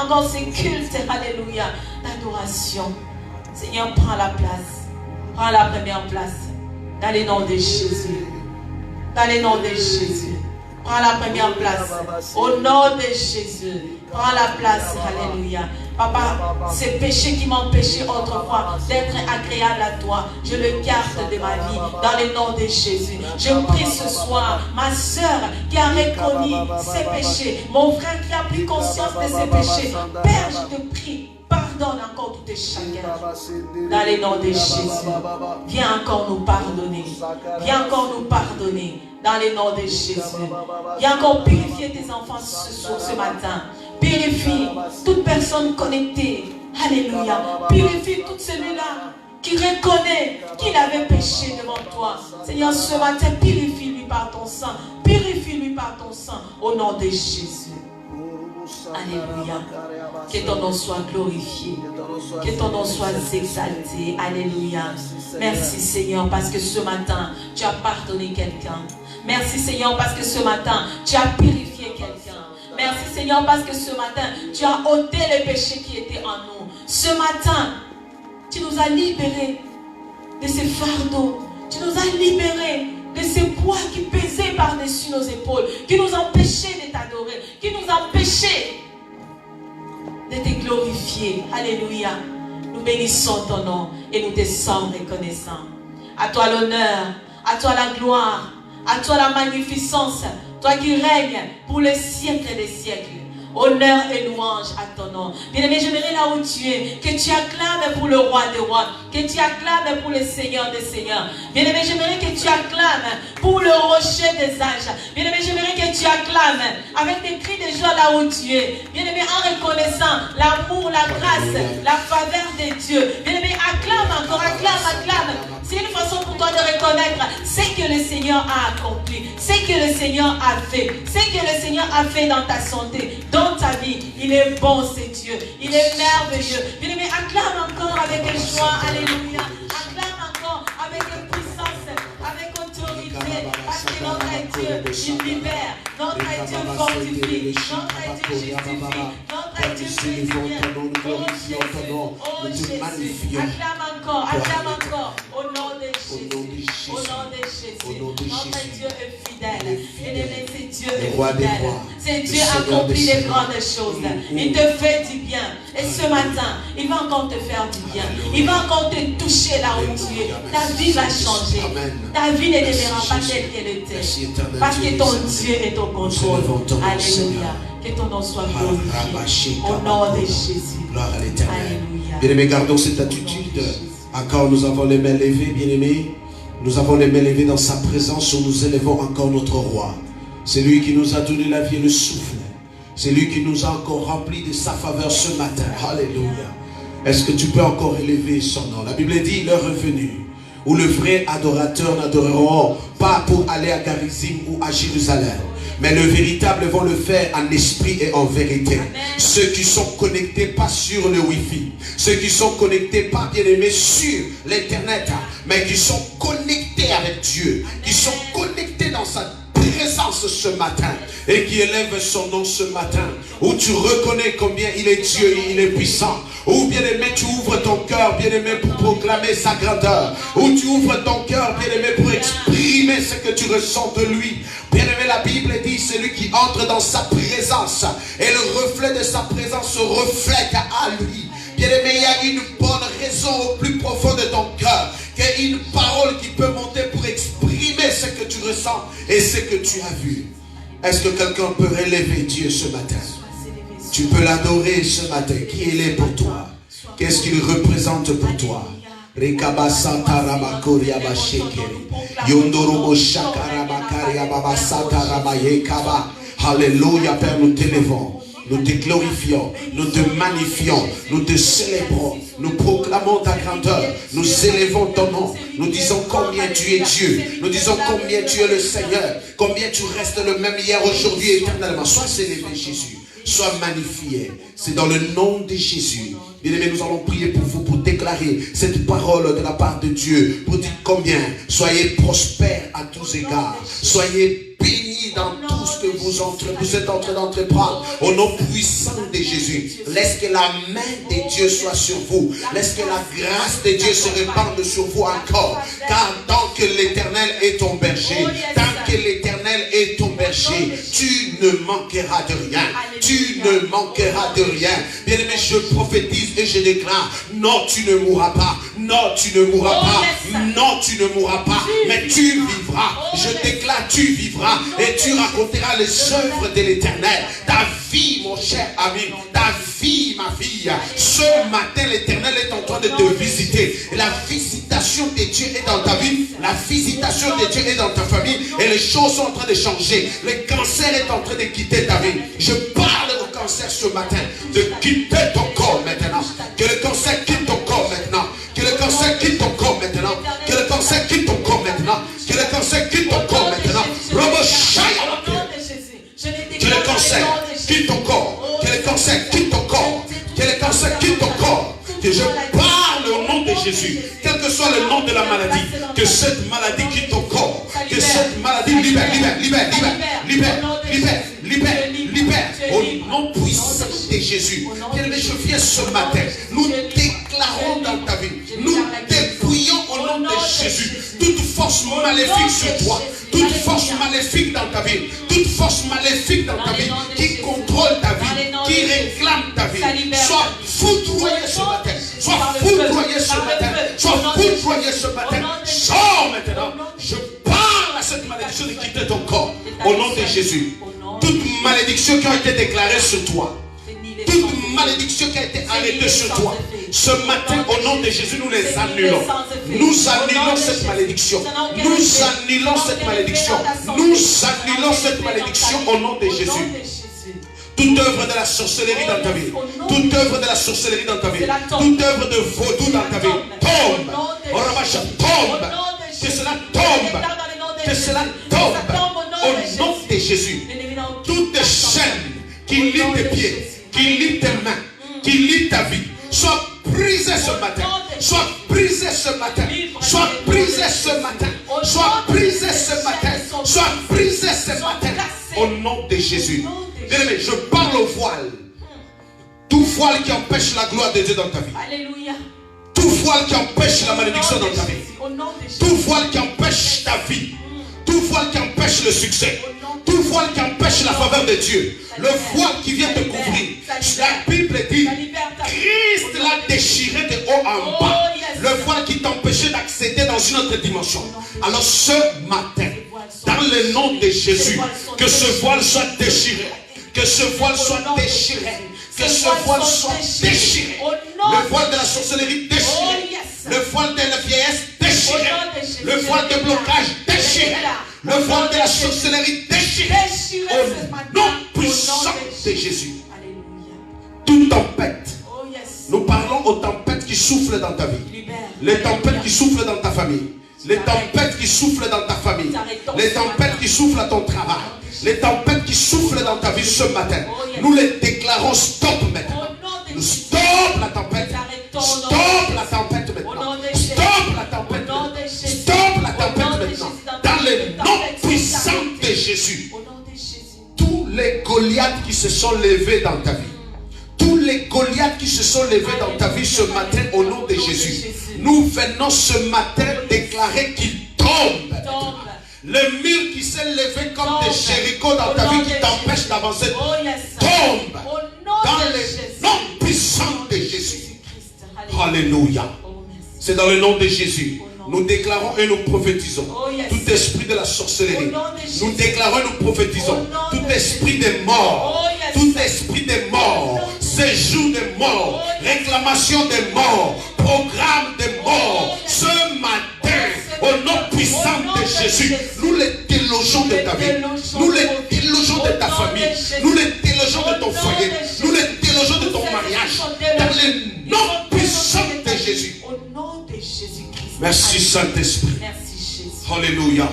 encore ces cultes, alléluia, d'adoration. Seigneur, prends la place. Prends la première place. Dans le nom de Jésus. Dans le nom de Jésus. Prends la première place. Au nom de Jésus. Prends la place. Alléluia. Papa, ces péchés qui m'empêchaient autrefois d'être agréable à toi, je le garde de ma vie dans le nom de Jésus. Je prie ce soir, ma soeur qui a reconnu ses péchés, mon frère qui a pris conscience de ses péchés. Père, je te prie, pardonne encore tous tes chagrins. Dans le nom de Jésus. Viens encore nous pardonner. Viens encore nous pardonner. Dans le nom de Jésus. Viens encore purifier tes enfants ce matin. Purifie toute personne connectée. Alléluia. Purifie tout celui-là qui reconnaît qu'il avait péché devant toi. Seigneur, ce matin, purifie-lui par ton sang. Purifie-lui par ton sang. Au nom de Jésus. Alléluia. Que ton nom soit glorifié. Que ton nom soit exalté. Alléluia. Merci Seigneur parce que ce matin, tu as pardonné quelqu'un. Merci Seigneur parce que ce matin, tu as purifié quelqu'un. Merci Seigneur parce que ce matin, tu as ôté les péchés qui étaient en nous. Ce matin, tu nous as libérés de ces fardeaux. Tu nous as libérés de ces poids qui pesaient par-dessus nos épaules, qui nous empêchaient de t'adorer, qui nous empêchaient de te glorifier. Alléluia. Nous bénissons ton nom et nous te sommes reconnaissants. À toi l'honneur, à toi la gloire, à toi la magnificence, toi qui règnes pour les siècles des siècles. Honneur et louange à ton nom. Bien-aimé, j'aimerais là où tu es, que tu acclames pour le roi des rois, que tu acclames pour le Seigneur des seigneurs. Bien-aimé, j'aimerais que tu acclames pour le rocher des âges. Bien-aimé, j'aimerais que tu acclames avec des cris de joie là où tu es. Bien-aimé, en reconnaissant l'amour, la grâce, la faveur de Dieu. Bien-aimé, acclame encore, acclame. C'est une façon pour toi de reconnaître ce que le Seigneur a accompli, ce que le Seigneur a fait, ce que le Seigneur a fait dans ta santé, dans ta vie. Il est bon, c'est Dieu. Il est merveilleux. Bien-aimé, acclame encore avec joie. Alléluia. Acclame encore avec puissance, avec autorité. Parce que notre Dieu, il libère. Notre Dieu fortifie. Notre Dieu justifie. Notre Dieu purifie. Oh Jésus. Acclame encore. Au nom de Jésus. Au nom de Jésus. Notre Dieu est fidèle. C'est Dieu est fidèle. C'est Dieu accomplit les grandes choses. Il te fait du bien. Et ce matin, il va encore te faire du bien. Il va encore te toucher là où tu es. Ta vie va changer. Ta vie ne deviendra pas telle qu'elle était. Parce que ton Dieu est au contrôle. Alléluia. Que ton nom soit glorifié. Au nom de Jésus. Alléluia. Bien-aimés, gardons cette attitude. Encore nous avons les mains levées, bien-aimés. Nous avons les mains levées dans sa présence où nous élevons encore notre roi. C'est lui qui nous a donné la vie et le souffle. C'est lui qui nous a encore rempli de sa faveur ce matin. Alléluia. Est-ce que tu peux encore élever son nom? La Bible dit, l'heure est venue où le vrai adorateur n'adoreront pas pour aller à Garizim ou à Jérusalem, mais le véritable vont le faire en esprit et en vérité. Amen. Ceux qui sont connectés pas sur le Wi-Fi, ceux qui sont connectés pas, bien aimés, sur l'internet, mais qui sont connectés avec Dieu, qui sont connectés dans sa présence ce matin et qui élève son nom ce matin, où tu reconnais combien il est Dieu et il est puissant, où bien aimé tu ouvres ton cœur bien aimé pour proclamer sa grandeur, où tu ouvres ton cœur bien aimé pour exprimer ce que tu ressens de lui. Bien aimé, la Bible dit celui qui entre dans sa présence et le reflet de sa présence se reflète à lui. Bien aimé, il y a une bonne raison au plus profond de ton cœur, qu'il y a une parole qui peut monter pour exprimer ce que tu ressens et ce que tu as vu. Est-ce que quelqu'un peut relever Dieu ce matin? Tu peux l'adorer ce matin. Qui il est pour toi? Qu'est-ce qu'il représente pour toi? Alléluia, Père, nous t'élevons. Nous te glorifions, nous te magnifions, nous te célébrons, nous proclamons ta grandeur, nous élevons ton nom, nous disons combien tu es Dieu, nous disons combien tu es le Seigneur, combien tu restes le même hier, aujourd'hui et éternellement. Sois célébré Jésus, sois magnifié, c'est dans le nom de Jésus. Bien-aimés, nous allons prier pour vous, pour déclarer cette parole de la part de Dieu, pour dire combien soyez prospères à tous égards, soyez bénis dans tout ce que vous vous êtes en train d'entreprendre. Au nom puissant de Jésus, laisse que la main de Dieu soit sur vous. Laisse que la grâce de Dieu se répande sur vous encore. Car tant que l'Éternel est ton berger, tant que l'Éternel est ton berger, tu ne manqueras de rien. Tu ne manqueras de rien. Bien-aimé, je prophétise et je déclare, non, tu ne mourras pas. Non, tu ne mourras pas. Non, tu ne mourras pas. Mais tu vivras. Je déclare, tu vivras. Et tu raconteras les œuvres de l'Éternel. Ta vie, mon cher ami. Ta vie, ma fille. Ce matin, l'Éternel est en train de te visiter. Et la visitation de Dieu est dans ta vie. La visitation de Dieu est dans ta famille. Et les choses sont en train de changer. Le cancer est en train de quitter ta vie. Je parle au cancer ce matin. De quitter ton corps maintenant. Que le cancer quitte ton corps maintenant. Que le cancer quitte ton corps maintenant. Que le cancer quitte ton corps maintenant. Que le cancer quitte ton corps maintenant. Que le cancer quitte ton corps. Que le cancer quitte ton corps. Que le cancer quitte ton corps. Que je parle au nom de Jésus. Quel que soit le nom de la maladie. Que cette maladie quitte ton corps. Que cette maladie libère. Au nom puissant de Jésus. Bien-aimé, je viens ce matin. Nous déclarons dans ta vie. Nous dépouillons au nom de Jésus toute force maléfique sur toi. Toute force maléfique dans ta vie. Toute force maléfique dans ta vie. Qui contrôle ta vie. Qui réclame ta vie. Sois foudroyé ce matin. Sois foudroyé ce matin. Sois foudroyé ce matin. Sors maintenant. Je parle à cette malédiction de quitter ton corps. Au nom de Jésus. Toute malédiction qui a été déclarée sur toi. Toute malédiction qui a été arrêtée sur toi. Ce matin, au nom de Jésus, nous les annulons. Nous annulons cette malédiction. Nous annulons cette malédiction. Nous annulons cette malédiction au nom de Jésus. Toute œuvre de la sorcellerie dans ta vie. Toute œuvre de la sorcellerie dans ta vie. Toute œuvre de vaudou dans ta vie. Tombe. Tombe. Que cela tombe. Que cela tombe. Au nom de Jésus. Toute chaîne qui lie tes pieds, qui lie tes mains, qui lie ta vie, soit brisée ce matin. Soit brisée ce matin. Soit brisée ce matin. Soit brisée ce matin. Soit brisée ce matin. Au nom de Jésus. Bien-aimé, je parle au voile. Tout voile qui empêche la gloire de Dieu dans ta vie. Alléluia. Tout voile qui empêche la malédiction dans ta vie. Tout voile qui empêche ta vie. Tout voile qui empêche le succès. Tout voile qui empêche la faveur de Dieu. Le voile qui vient te couvrir. La Bible dit, Christ l'a déchiré de haut en bas. Le voile qui t'empêchait d'accéder dans une autre dimension. Alors ce matin, dans le nom de Jésus, que ce voile soit déchiré. Que ce voile soit déchiré. Que ce voile soit déchiré. Le voile de la sorcellerie déchiré. Le voile de la vieillesse déchiré. Le voile de blocage déchiré. Le voile de la sorcellerie déchiré. Au nom puissant de Jésus. Toute tempête. Nous parlons aux tempêtes qui soufflent dans ta vie. Les tempêtes qui soufflent dans ta famille. Les tempêtes qui soufflent dans ta famille. Les tempêtes qui soufflent à ton travail. Les tempêtes qui soufflent dans ta vie ce matin. Nous les déclarons stop maintenant. Nous stop la tempête. Stop la tempête maintenant. Stop la tempête maintenant. Stop la tempête maintenant. Dans le nom puissant de Jésus. Tous les Goliaths qui se sont levés dans ta vie. Tous les Goliaths qui se sont levés dans ta vie ce matin au nom de Jésus. Nous venons ce matin déclarer qu'ils tombent. Le mur qui s'est levé comme des Jéricho dans ta vie qui t'empêche d'avancer tombe dans le nom puissant de Jésus. Alléluia. C'est dans le nom de Jésus. Nous déclarons et nous prophétisons. Tout esprit de la sorcellerie. Nous déclarons et nous prophétisons. Tout esprit des morts. Tout esprit des morts. Séjour des morts. Réclamation des morts. Programme des morts. Ce matin, au nom puissant de Jésus, nous les délogeons de ta vie. Nous les délogeons de ta famille. Nous les délogeons de ton foyer. Nous les délogeons de ton mariage. Dans le nom puissant de Jésus. Merci Saint-Esprit. Alléluia.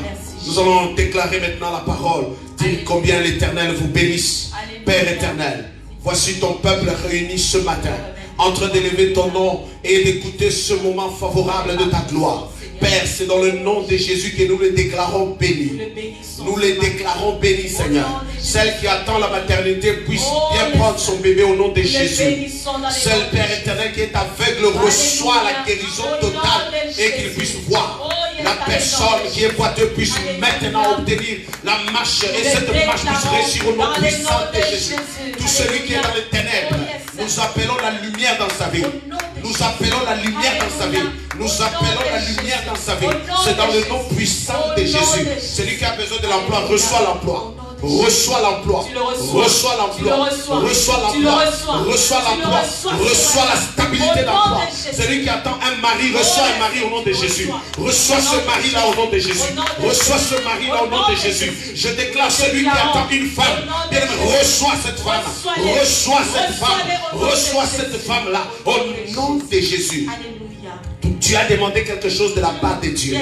Nous allons déclarer maintenant la parole. Dire combien l'Éternel vous bénisse. Père éternel, voici ton peuple réuni ce matin, en train d'élever ton nom et d'écouter ce moment favorable de ta gloire. Père, c'est dans le nom de Jésus que nous les déclarons bénis. Nous les déclarons bénis, Seigneur. Celle qui attend la maternité puisse bien prendre son bébé au nom de Jésus. Seul Père éternel qui est aveugle reçoit la guérison totale et qu'il puisse voir. La personne qui est boiteuse puisse maintenant obtenir la marche et cette marche puisse réussir au nom puissant de Jésus. Tout celui qui est dans les ténèbres, nous appelons la lumière dans sa vie. Nous appelons la lumière dans sa vie. Nous appelons la lumière dans sa vie. C'est dans le nom puissant de Jésus. Celui qui a besoin de l'emploi, reçoit l'emploi. Reçois l'emploi, reçois l'emploi, reçois l'emploi, reçois l'emploi, reçois la stabilité d'emploi. Celui qui attend un mari, reçoit un mari au nom de Jésus. Reçois ce mari-là au nom de Jésus. Reçois ce mari-là au nom de Jésus. Je déclare celui qui attend une femme, bien aimé, reçois cette femme, reçois cette femme, reçois cette femme-là au nom de Jésus. Tu as demandé quelque chose de la part de Dieu.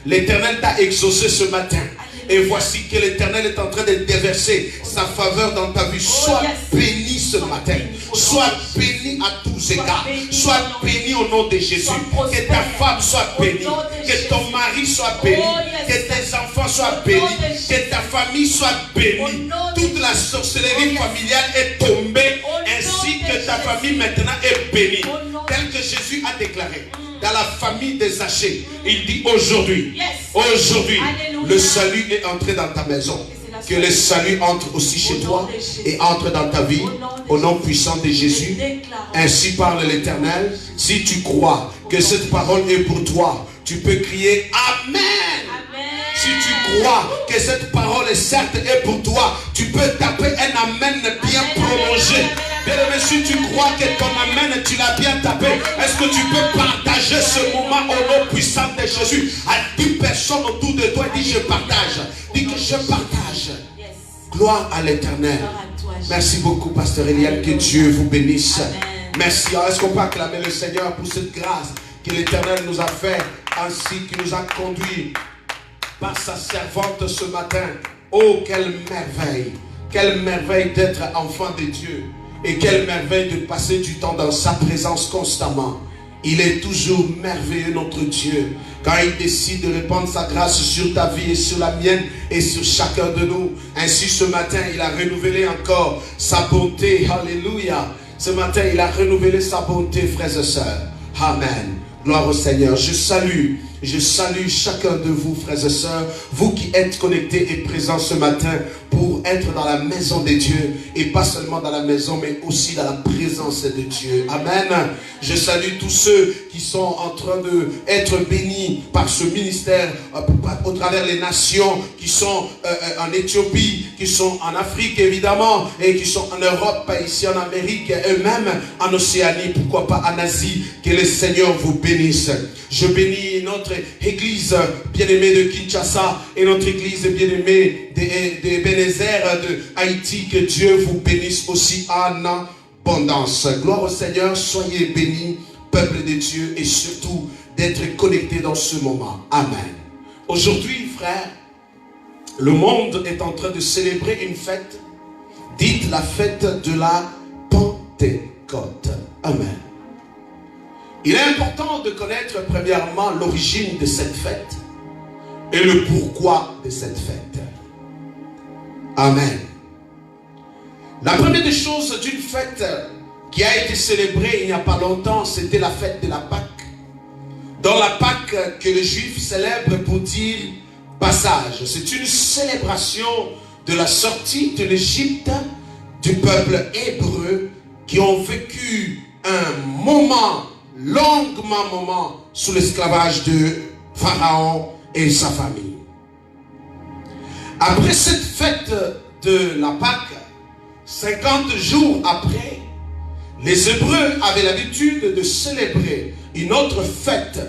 L'Éternel t'a exaucé ce matin. Et voici que l'Éternel est en train de déverser sa faveur dans ta vie. Sois béni ce matin. Sois béni à tous égards. Sois béni au nom de Jésus. Que ta femme soit bénie. Que ton mari soit béni. Que tes enfants soient bénis. Que ta famille soit bénie. Toute la sorcellerie familiale est tombée. Ainsi que ta famille maintenant est bénie. Tel que Jésus a déclaré. Dans la famille des Zachée, il dit aujourd'hui, aujourd'hui, le salut est entré dans ta maison. Que le salut entre aussi chez toi et entre dans ta vie, au nom puissant de Jésus. Ainsi parle l'Éternel. Si tu crois que cette parole est pour toi, tu peux crier Amen. Si tu crois que cette parole est certes est pour toi, tu peux taper un Amen bien prolongé. Bien-aimé, si tu crois que ton Amen, tu l'as bien tapé, est-ce que tu peux partager ce moment au nom puissant de Jésus à 10 personnes autour de toi? Dis je partage. Dis que je partage. Gloire à l'Éternel. Merci beaucoup, Pasteur Eliane. Que Dieu vous bénisse. Amen. Merci. Est-ce qu'on peut acclamer le Seigneur pour cette grâce que l'Éternel nous a fait, ainsi qu'il nous a conduit par sa servante ce matin. Oh, quelle merveille! Quelle merveille d'être enfant de Dieu. Et quelle merveille de passer du temps dans sa présence constamment. Il est toujours merveilleux notre Dieu. Quand il décide de répandre sa grâce sur ta vie et sur la mienne et sur chacun de nous. Ainsi ce matin, il a renouvelé encore sa bonté. Alléluia. Ce matin, il a renouvelé sa bonté, frères et sœurs. Amen. Gloire au Seigneur. Je salue chacun de vous, frères et sœurs, vous qui êtes connectés et présents ce matin pour être dans la maison de Dieu, et pas seulement dans la maison, mais aussi dans la présence de Dieu. Amen. Je salue tous ceux qui sont en train d'être bénis par ce ministère au travers les nations qui sont en Éthiopie, qui sont en Afrique évidemment, et qui sont en Europe, ici en Amérique, et même en Océanie, pourquoi pas en Asie. Que le Seigneur vous bénisse. Je bénis notre église bien-aimée de Kinshasa et notre église bien-aimée de Bénézer de Haïti. Que Dieu vous bénisse aussi en abondance. Gloire au Seigneur, soyez bénis, peuple de Dieu, et surtout d'être connectés dans ce moment. Amen. Aujourd'hui, frères, le monde est en train de célébrer une fête, dite la fête de la Pentecôte. Amen. Il est important de connaître premièrement l'origine de cette fête et le pourquoi de cette fête. Amen. La première des choses d'une fête qui a été célébrée il n'y a pas longtemps, c'était la fête de la Pâque. Dans la Pâque que les Juifs célèbrent pour dire passage. C'est une célébration de la sortie de l'Égypte du peuple hébreu qui ont vécu un moment, longuement sous l'esclavage de Pharaon et sa famille. Après cette fête de la Pâque, 50 jours après, les Hébreux avaient l'habitude de célébrer une autre fête.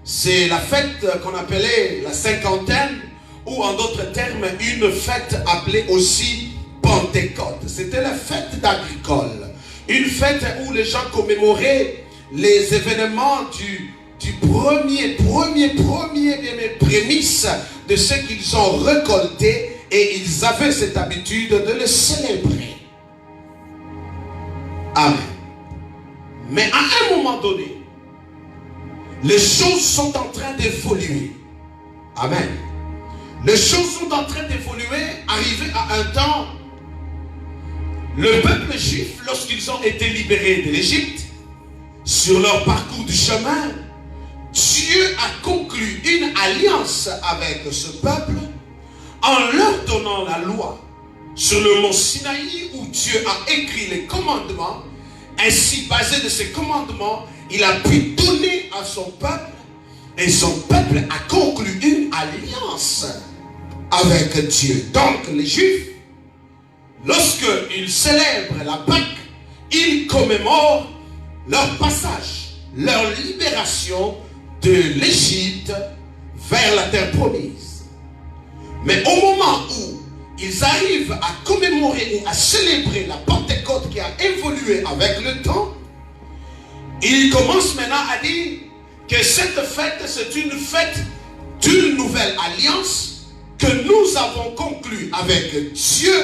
C'est la fête qu'on appelait la cinquantaine, ou en d'autres termes, une fête appelée aussi Pentecôte. C'était la fête d'agricole. Une fête où les gens commémoraient les événements du premier prémices de ce qu'ils ont récolté, et ils avaient cette habitude de le célébrer. Amen. Mais à un moment donné, les choses sont en train d'évoluer. Amen. Les choses sont en train d'évoluer, arrivé à un temps, le peuple juif, lorsqu'ils ont été libérés de l'Égypte, sur leur parcours du chemin, Dieu a conclu une alliance avec ce peuple en leur donnant la loi sur le mont Sinaï où Dieu a écrit les commandements. Ainsi, basé de ces commandements, il a pu donner à son peuple et son peuple a conclu une alliance avec Dieu. Donc les Juifs, lorsqu'ils célèbrent la Pâque, ils commémorent leur passage, leur libération de l'Égypte vers la terre promise. Mais au moment où ils arrivent à commémorer ou à célébrer la Pentecôte qui a évolué avec le temps, ils commencent maintenant à dire que cette fête, c'est une fête d'une nouvelle alliance que nous avons conclue avec Dieu,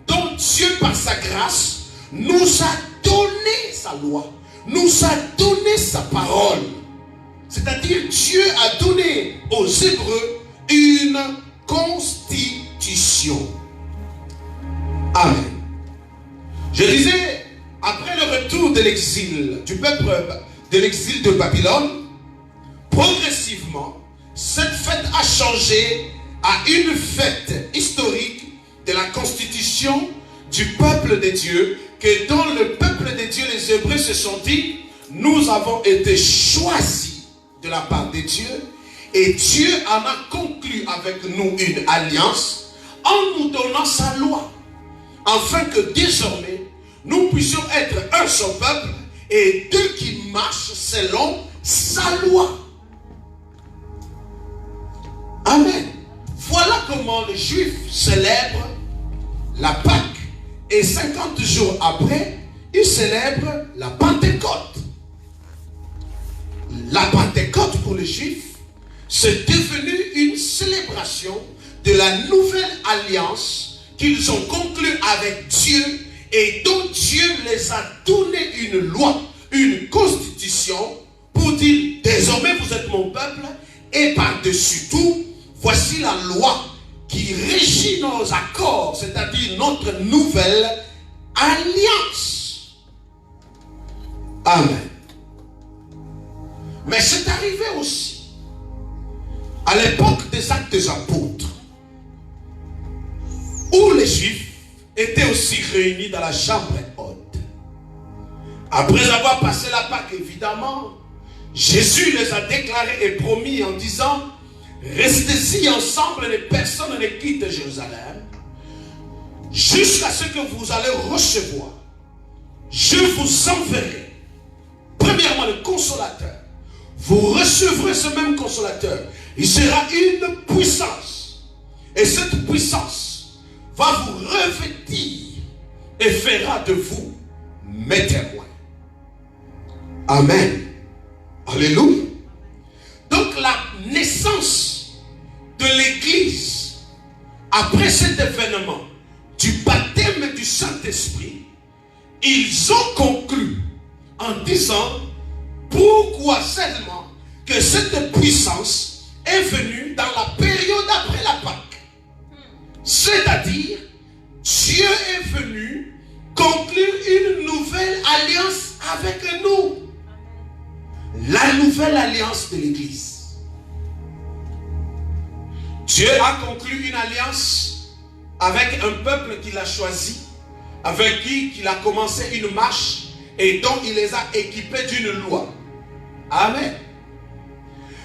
dont Dieu, par sa grâce, nous a donné sa loi, nous a donné sa parole. C'est-à-dire, Dieu a donné aux Hébreux une constitution. Amen. Je disais, après le retour de l'exil, du peuple de l'exil de Babylone, progressivement, cette fête a changé à une fête historique de la constitution du peuple de Dieu, que dans le peuple de Dieu, les Hébreux se sont dit, nous avons été choisis de la part de Dieu, et Dieu en a conclu avec nous une alliance en nous donnant sa loi, afin que désormais nous puissions être un seul peuple et deux qui marchent selon sa loi. Amen. Voilà comment les Juifs célèbrent la Pâque. Et 50 jours après, ils célèbrent la Pentecôte. La Pentecôte pour les Juifs, c'est devenu une célébration de la nouvelle alliance qu'ils ont conclue avec Dieu et dont Dieu les a donné une loi, une constitution pour dire, désormais vous êtes mon peuple et par-dessus tout, voici la loi qui régit nos accords, c'est-à-dire notre nouvelle alliance. Amen. Mais c'est arrivé aussi à l'époque des Actes des Apôtres, où les Juifs étaient aussi réunis dans la chambre haute. Après avoir passé la Pâque, évidemment, Jésus les a déclarés et promis en disant, restez-y ensemble, les personnes ne quittent Jérusalem, jusqu'à ce que vous allez recevoir. Je vous enverrai, premièrement, le consolateur. Vous recevrez ce même consolateur. Il sera une puissance. Et cette puissance va vous revêtir et fera de vous mes témoins. Amen. Alléluia. Donc la naissance de l'Église, après cet événement du baptême du Saint-Esprit, ils ont conclu en disant, pourquoi seulement que cette puissance est venue dans la période après la Pâque. C'est-à-dire, Dieu est venu conclure une nouvelle alliance avec nous. La nouvelle alliance de l'Église. Dieu a conclu une alliance avec un peuple qu'il a choisi, avec qui il a commencé une marche et dont il les a équipés d'une loi. Amen.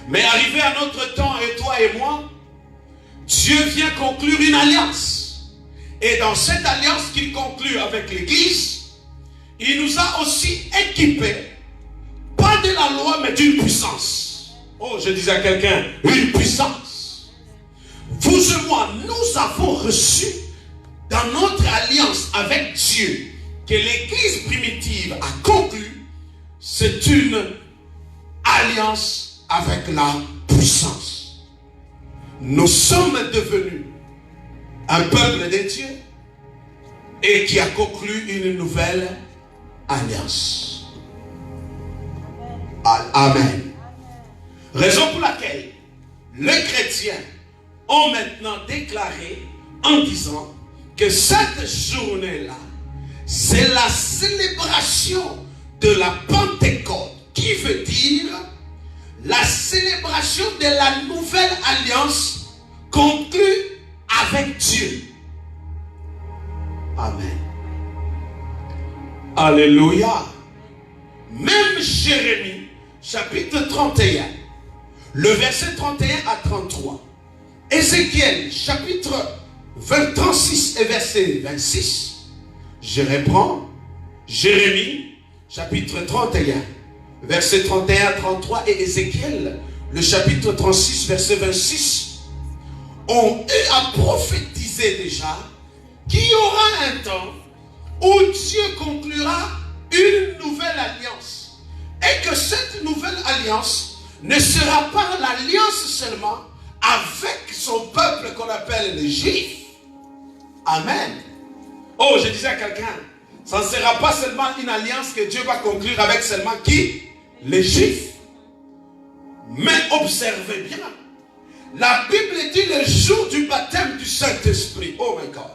Mais arrivé à notre temps, et toi et moi, Dieu vient conclure une alliance. Et dans cette alliance qu'il conclut avec l'Église, il nous a aussi équipés, pas de la loi, mais d'une puissance. Oh, je disais à quelqu'un, une puissance. Vous et moi, nous avons reçu dans notre alliance avec Dieu, que l'Église primitive a conclu, c'est une alliance avec la puissance. Nous sommes devenus un peuple de Dieu et qui a conclu une nouvelle alliance. Amen. Raison pour laquelle les chrétiens ont maintenant déclaré en disant que cette journée-là, c'est la célébration de la Pentecôte, qui veut dire la célébration de la nouvelle alliance conclue avec Dieu. Amen. Alléluia. Même Jérémie, chapitre 31, le verset 31 à 33. Ézéchiel, chapitre 36 et verset 26. Je reprends. Jérémie, chapitre 31, verset 31 à 33. Et Ézéchiel, le chapitre 36, verset 26, ont eu à prophétiser déjà qu'il y aura un temps où Dieu conclura une nouvelle alliance. Et que cette nouvelle alliance ne sera pas l'alliance seulement avec son peuple qu'on appelle les Juifs. Amen. Oh, je disais à quelqu'un, ça ne sera pas seulement une alliance que Dieu va conclure avec seulement qui? Les Juifs. Mais observez bien, la Bible dit le jour du baptême du Saint-Esprit. Oh my God.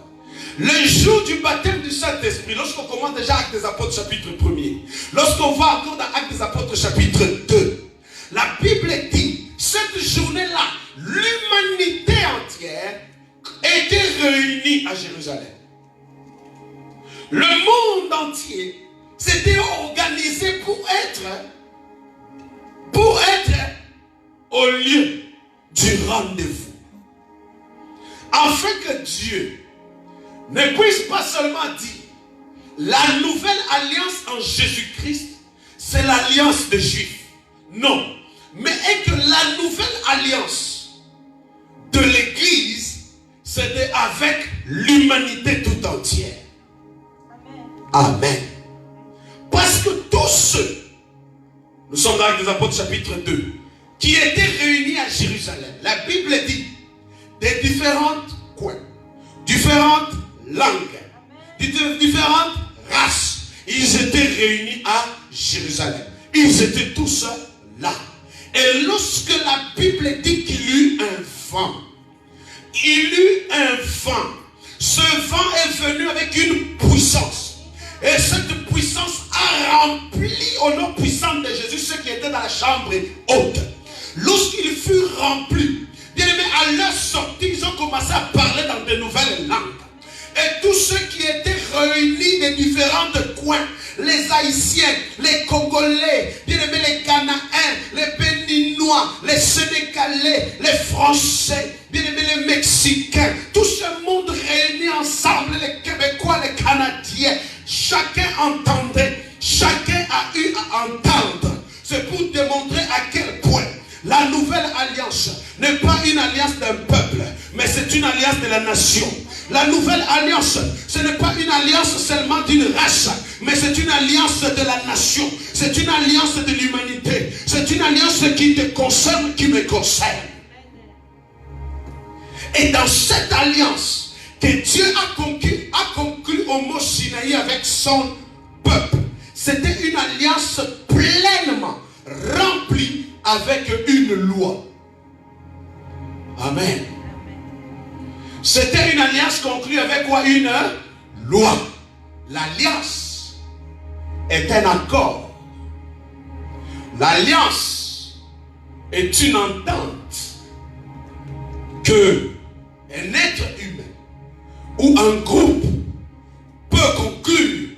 Le jour du baptême du Saint-Esprit, lorsqu'on commence déjà Actes des Apôtres chapitre 1er, lorsqu'on va encore dans Actes des Apôtres chapitre 2, la Bible dit, cette journée-là, l'humanité entière était réunie à Jérusalem. Le monde entier s'était organisé pour être au lieu du rendez-vous. Afin que Dieu ne puisse pas seulement dire la nouvelle alliance en Jésus-Christ, c'est l'alliance des Juifs. Non. Mais est que la nouvelle alliance de l'Église, c'était avec l'humanité tout entière. Amen. Amen. Parce que tous ceux, nous sommes dans Actes des Apôtres chapitre 2, qui étaient réunis à Jérusalem, la Bible dit, des différentes coins, différentes langues, différentes races, ils étaient réunis à Jérusalem. Ils étaient tous là. Et lorsque la Bible dit qu'il y eut un vent, ce vent est venu avec une puissance. Et cette puissance a rempli au nom puissant de Jésus ceux qui étaient dans la chambre haute. Lorsqu'ils furent remplis, bien aimés, à leur sortie, ils ont commencé à parler dans de nouvelles langues. Et tous ceux qui étaient réunis des différents coins, les Haïtiens, les Congolais, bien aimés, les Cananéens, les Béninois, les Sénégalais, les Français, bien aimés, les Mexicains, tout ce monde réuni ensemble, les Québécois, les Canadiens, chacun entendait, chacun a eu à entendre. C'est pour démontrer à quel point la nouvelle alliance n'est pas une alliance d'un peuple, mais c'est une alliance de la nation. La nouvelle alliance, ce n'est pas une alliance seulement d'une race, mais c'est une alliance de la nation. C'est une alliance de l'humanité. C'est une alliance qui te concerne, qui me concerne. Et dans cette alliance que Dieu a conclu au mont Sinaï avec son peuple, c'était une alliance pleinement remplie avec une loi. Amen. C'était une alliance conclue avec quoi? Une loi. L'alliance est un accord. L'alliance est une entente que un être humain ou un groupe peut conclure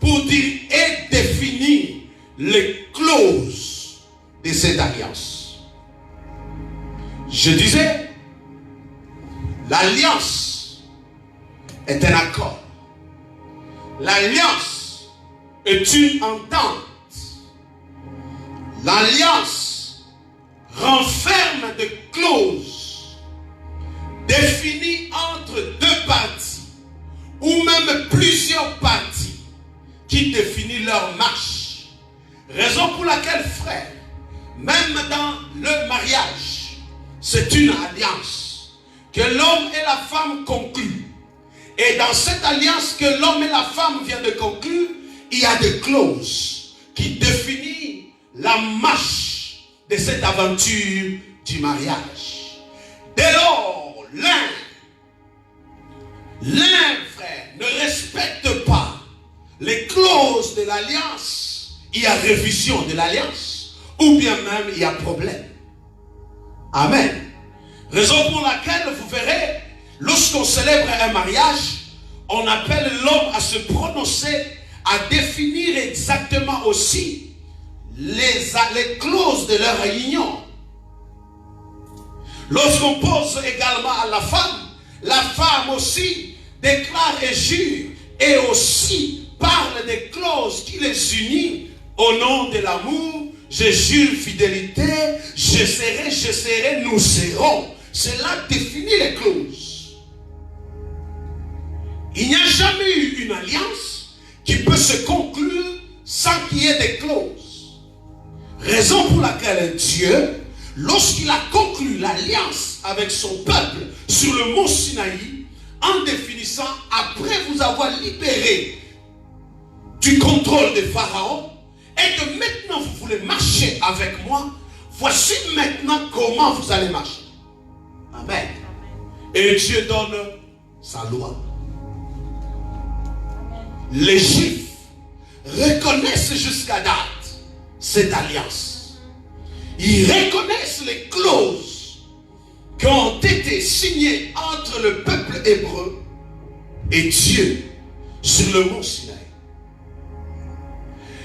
pour dire et définir les clauses de cette alliance. Je disais, l'alliance est un accord. L'alliance est une entente. L'alliance renferme des clauses définies entre deux parties ou même plusieurs parties qui définissent leur marche. Raison pour laquelle, frère, même dans le mariage, c'est une alliance que l'homme et la femme concluent. Et dans cette alliance que l'homme et la femme viennent de conclure, il y a des clauses qui définissent la marche de cette aventure du mariage. Dès lors, l'un, frère, ne respecte pas les clauses de l'alliance, il y a révision de l'alliance, ou bien même il y a problème. Amen. Raison pour laquelle vous verrez, lorsqu'on célèbre un mariage, on appelle l'homme à se prononcer, à définir exactement aussi les clauses de leur union. Lorsqu'on pose également à la femme aussi déclare et jure, et aussi parle des clauses qui les unissent au nom de l'amour. Je jure fidélité, je serai, nous serons. Cela définit les clauses. Il n'y a jamais eu une alliance qui peut se conclure sans qu'il y ait des clauses. Raison pour laquelle Dieu, lorsqu'il a conclu l'alliance avec son peuple sur le mont Sinaï, en définissant, après vous avoir libéré du contrôle de Pharaon, et que maintenant vous voulez marcher avec moi, voici maintenant comment vous allez marcher. Amen. Et Dieu donne sa loi. Les Juifs reconnaissent jusqu'à date cette alliance. Ils reconnaissent les clauses qui ont été signées entre le peuple hébreu et Dieu sur le mont Sinaï.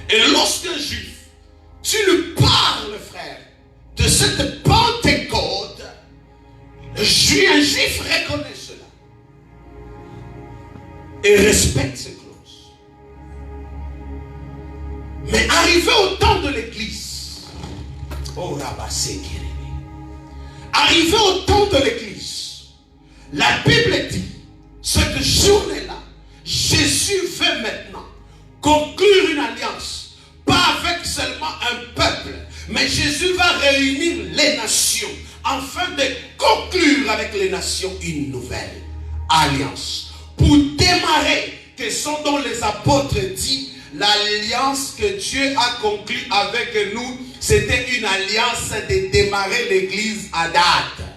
Et lorsqu'un juif, tu lui parles, frère, de cette Pentecôte, un juif reconnaît cela et respecte ces clauses. Mais arrivé au temps de l'Église, oh Rabassé Kérémé, arrivé au temps de l'Église, la Bible dit, cette journée-là, Jésus veut maintenant conclure une alliance, pas avec seulement un peuple, mais Jésus va réunir les nations afin de conclure avec les nations une nouvelle alliance. Pour démarrer, que sont dont les apôtres disent, l'alliance que Dieu a conclue avec nous, c'était une alliance de démarrer l'église à date.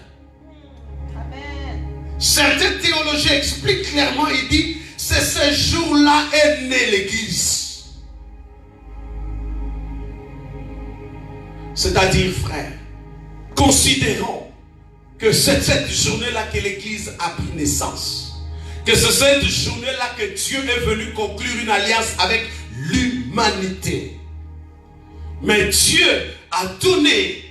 Amen. Certains théologiens expliquent clairement, ils disent, c'est ce jour-là est née l'église. C'est-à-dire, frère, considérons que c'est cette journée-là que l'église a pris naissance. Que c'est cette journée-là que Dieu est venu conclure une alliance avec l'humanité. Mais Dieu a donné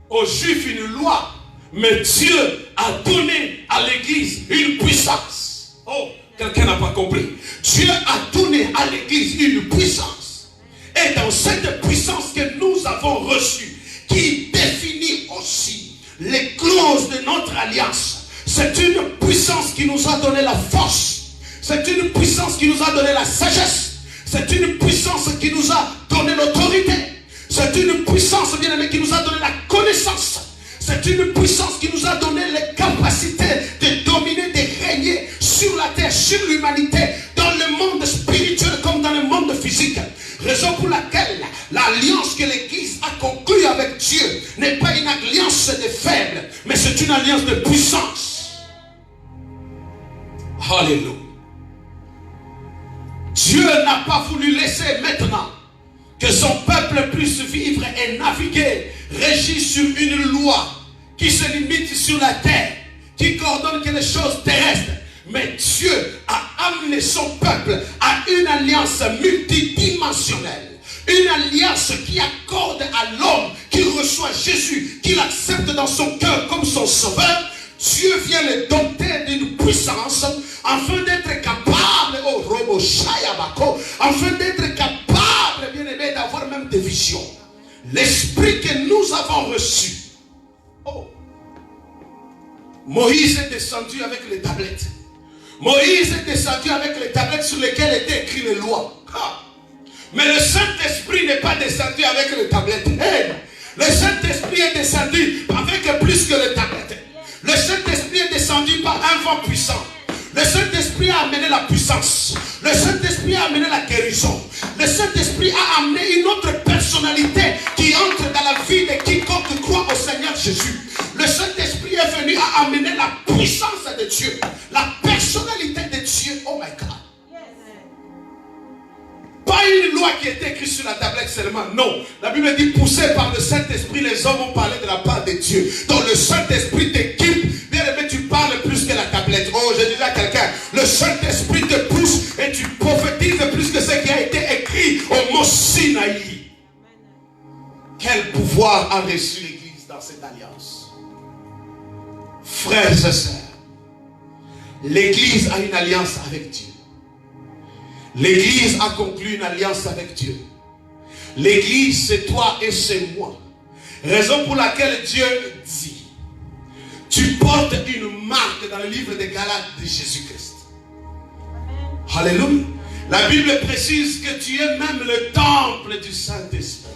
aux Juifs une loi. Mais Dieu a donné à l'église une puissance. Oh! Quelqu'un n'a pas compris. Dieu a donné à l'église une puissance. Et dans cette puissance que nous avons reçue, qui définit aussi les clauses de notre alliance, c'est une puissance qui nous a donné la force. C'est une puissance qui nous a donné la sagesse. C'est une puissance qui nous a donné l'autorité. C'est une puissance, bien aimé, qui nous a donné la connaissance. C'est une puissance qui nous a donné les capacités de dominer, de régner sur la terre, sur l'humanité, dans le monde spirituel comme dans le monde physique. Raison pour laquelle l'alliance que l'Église a conclue avec Dieu n'est pas une alliance de faibles, mais c'est une alliance de puissance. Alléluia. Dieu n'a pas voulu laisser maintenant que son peuple puisse vivre et naviguer, régi sur une loi qui se limite sur la terre, qui coordonne que les choses terrestres. Mais Dieu a amené son peuple à une alliance multidimensionnelle. Une alliance qui accorde à l'homme qui reçoit Jésus, qui l'accepte dans son cœur comme son sauveur. Dieu vient le doter d'une puissance afin d'être capable, oh Robo Shayabako, afin d'être capable, bien aimé, d'avoir même des visions. L'esprit que nous avons reçu. Oh. Moïse est descendu avec les tablettes. Moïse est descendu avec les tablettes sur lesquelles étaient écrites les lois. Ah. Mais le Saint-Esprit n'est pas descendu avec les tablettes. Hey. Le Saint-Esprit est descendu avec plus que les tablettes. Le Saint-Esprit est descendu par un vent puissant. Le Saint-Esprit a amené la puissance. Le Saint-Esprit a amené la guérison. Le Saint-Esprit a amené une autre personnalité qui entre dans la vie de quiconque Jésus. Le Saint-Esprit est venu à amener la puissance de Dieu, la personnalité de Dieu. Oh my God. Pas une loi qui était écrite sur la tablette seulement. Non. La Bible dit, poussé par le Saint-Esprit, les hommes ont parlé de la part de Dieu. Donc le Saint-Esprit t'équipe. Bien aimé, tu parles plus que la tablette. Oh, je disais à quelqu'un, le Saint-Esprit te pousse et tu prophétises plus que ce qui a été écrit au mont Sinaï. Quel pouvoir a reçu l'Église dans cette alliance? Frères et sœurs, l'Église a une alliance avec Dieu. L'Église a conclu une alliance avec Dieu. L'Église, c'est toi et c'est moi. Raison pour laquelle Dieu dit, tu portes une marque dans le livre des Galates de Jésus-Christ. Alléluia. La Bible précise que tu es même le temple du Saint-Esprit.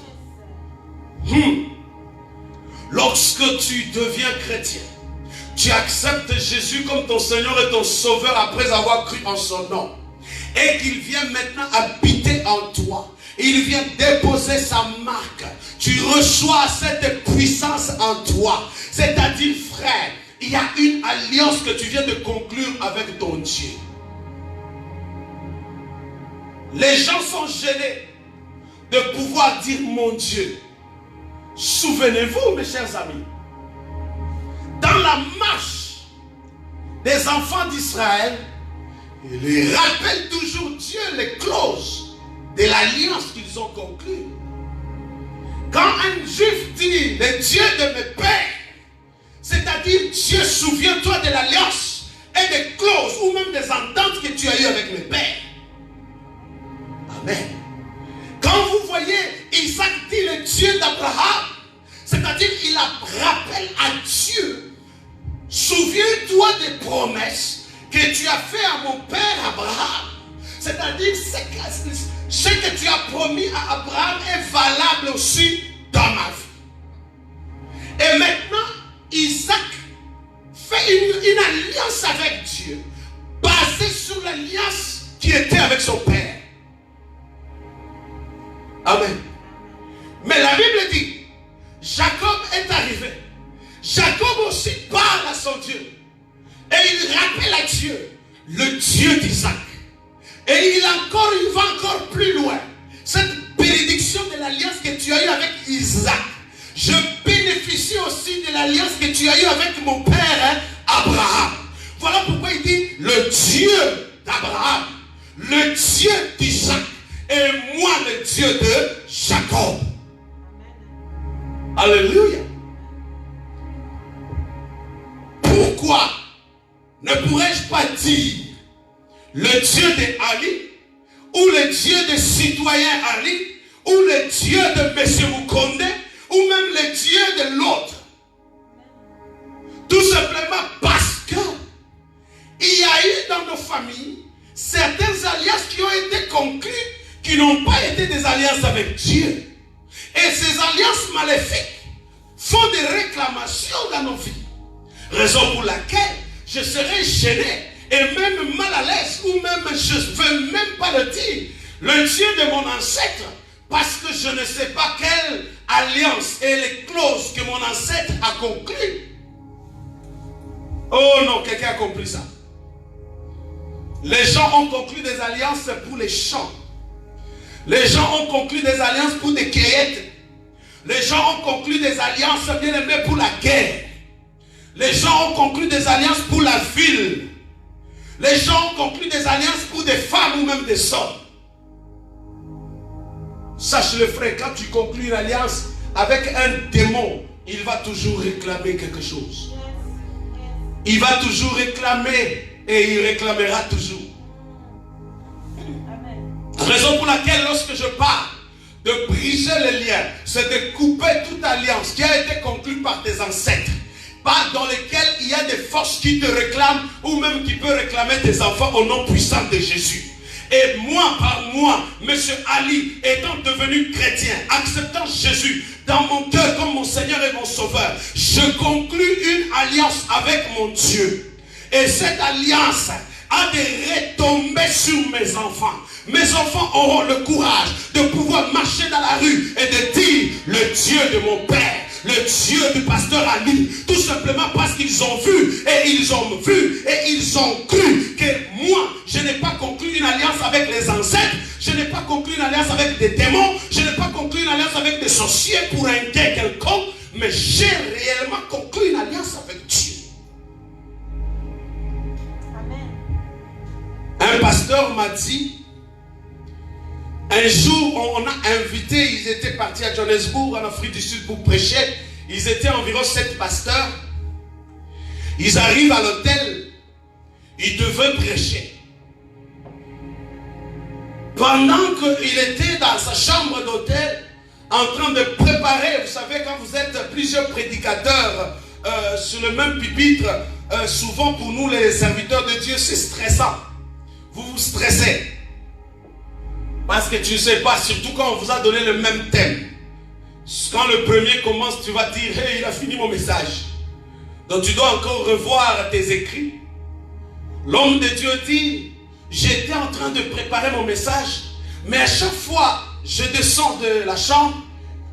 Lorsque tu deviens chrétien, tu acceptes Jésus comme ton Seigneur et ton Sauveur après avoir cru en son nom. Et qu'il vient maintenant habiter en toi. Il vient déposer sa marque. Tu reçois cette puissance en toi. C'est-à-dire, frère, il y a une alliance que tu viens de conclure avec ton Dieu. Les gens sont gênés de pouvoir dire mon Dieu. Souvenez-vous, mes chers amis, dans la marche des enfants d'Israël, il rappelle toujours Dieu les clauses de l'alliance qu'ils ont conclue. Quand un juif dit le Dieu de mes pères, c'est-à-dire Dieu, souviens-toi de l'alliance et des clauses ou même des ententes que tu as eues avec mes pères. Amen. Quand vous voyez Isaac dit le Dieu d'Abraham, c'est-à-dire il rappelle à Dieu, souviens-toi des promesses que tu as fait à mon père Abraham. C'est-à-dire ce que tu as promis à Abraham est valable aussi dans ma vie. Et maintenant, Isaac fait une alliance avec Dieu basée sur l'alliance qui était avec son père. Amen. Mais la Bible dit, Jacob est arrivé. Jacob aussi parle à son Dieu. Et il rappelle à Dieu, le Dieu d'Isaac. Et il va encore plus loin. Cette bénédiction de l'alliance que tu as eue avec Isaac, je bénéficie aussi de l'alliance que tu as eue avec mon père Abraham. Voilà pourquoi il dit, le Dieu d'Abraham, le Dieu d'Isaac, et moi le Dieu de Jacob. Alléluia. Pourquoi ne pourrais-je pas dire le Dieu d'Ali, ou le Dieu des citoyens Ali, ou le Dieu de M. Moukonde, ou même le Dieu de l'autre? Tout simplement parce que il y a eu dans nos familles certaines alliances qui ont été conclues qui n'ont pas été des alliances avec Dieu. Et ces alliances maléfiques font des réclamations dans nos vies. Raison pour laquelle je serai gêné et même mal à l'aise, ou même je ne veux même pas le dire, le Dieu de mon ancêtre, parce que je ne sais pas quelle alliance et les clauses que mon ancêtre a conclues. Oh non, quelqu'un a compris ça. Les gens ont conclu des alliances pour les champs. Les gens ont conclu des alliances pour des cueillettes. Les gens ont conclu des alliances bien aimées pour la guerre. Les gens ont conclu des alliances pour la ville. Les gens ont conclu des alliances pour des femmes ou même des hommes. Sache-le frère, quand tu conclus une alliance avec un démon, il va toujours réclamer quelque chose. Il va toujours réclamer et il réclamera toujours. Raison pour laquelle lorsque je parle de briser les liens, c'est de couper toute alliance qui a été conclue par tes ancêtres, pas dans lesquelles il y a des forces qui te réclament ou même qui peuvent réclamer tes enfants au nom puissant de Jésus. Et moi, par moi, Monsieur Ali, étant devenu chrétien, acceptant Jésus dans mon cœur comme mon Seigneur et mon Sauveur, je conclus une alliance avec mon Dieu. Et cette alliance a des retombées sur mes enfants. Mes enfants auront le courage de pouvoir marcher dans la rue et de dire, le Dieu de mon Père, le Dieu du pasteur Ali. Tout simplement parce qu'ils ont vu et ils ont cru que moi, je n'ai pas conclu une alliance avec les ancêtres, je n'ai pas conclu une alliance avec des démons, je n'ai pas conclu une alliance avec des sorciers pour un gain quelconque, mais j'ai réellement conclu une alliance avec Dieu. Amen. Un pasteur m'a dit, un jour, on a invité, ils étaient partis à Johannesburg, en Afrique du Sud, pour prêcher. Ils étaient environ 7 pasteurs. Ils arrivent à l'hôtel, ils devaient prêcher. Pendant qu'il était dans sa chambre d'hôtel, en train de préparer, vous savez, quand vous êtes plusieurs prédicateurs sur le même pupitre, souvent pour nous les serviteurs de Dieu, c'est stressant. Vous vous stressez. Parce que tu ne sais pas, surtout quand on vous a donné le même thème. Quand le premier commence, tu vas dire, hey, il a fini mon message. Donc tu dois encore revoir tes écrits. L'homme de Dieu dit, j'étais en train de préparer mon message, mais à chaque fois, je descends de la chambre,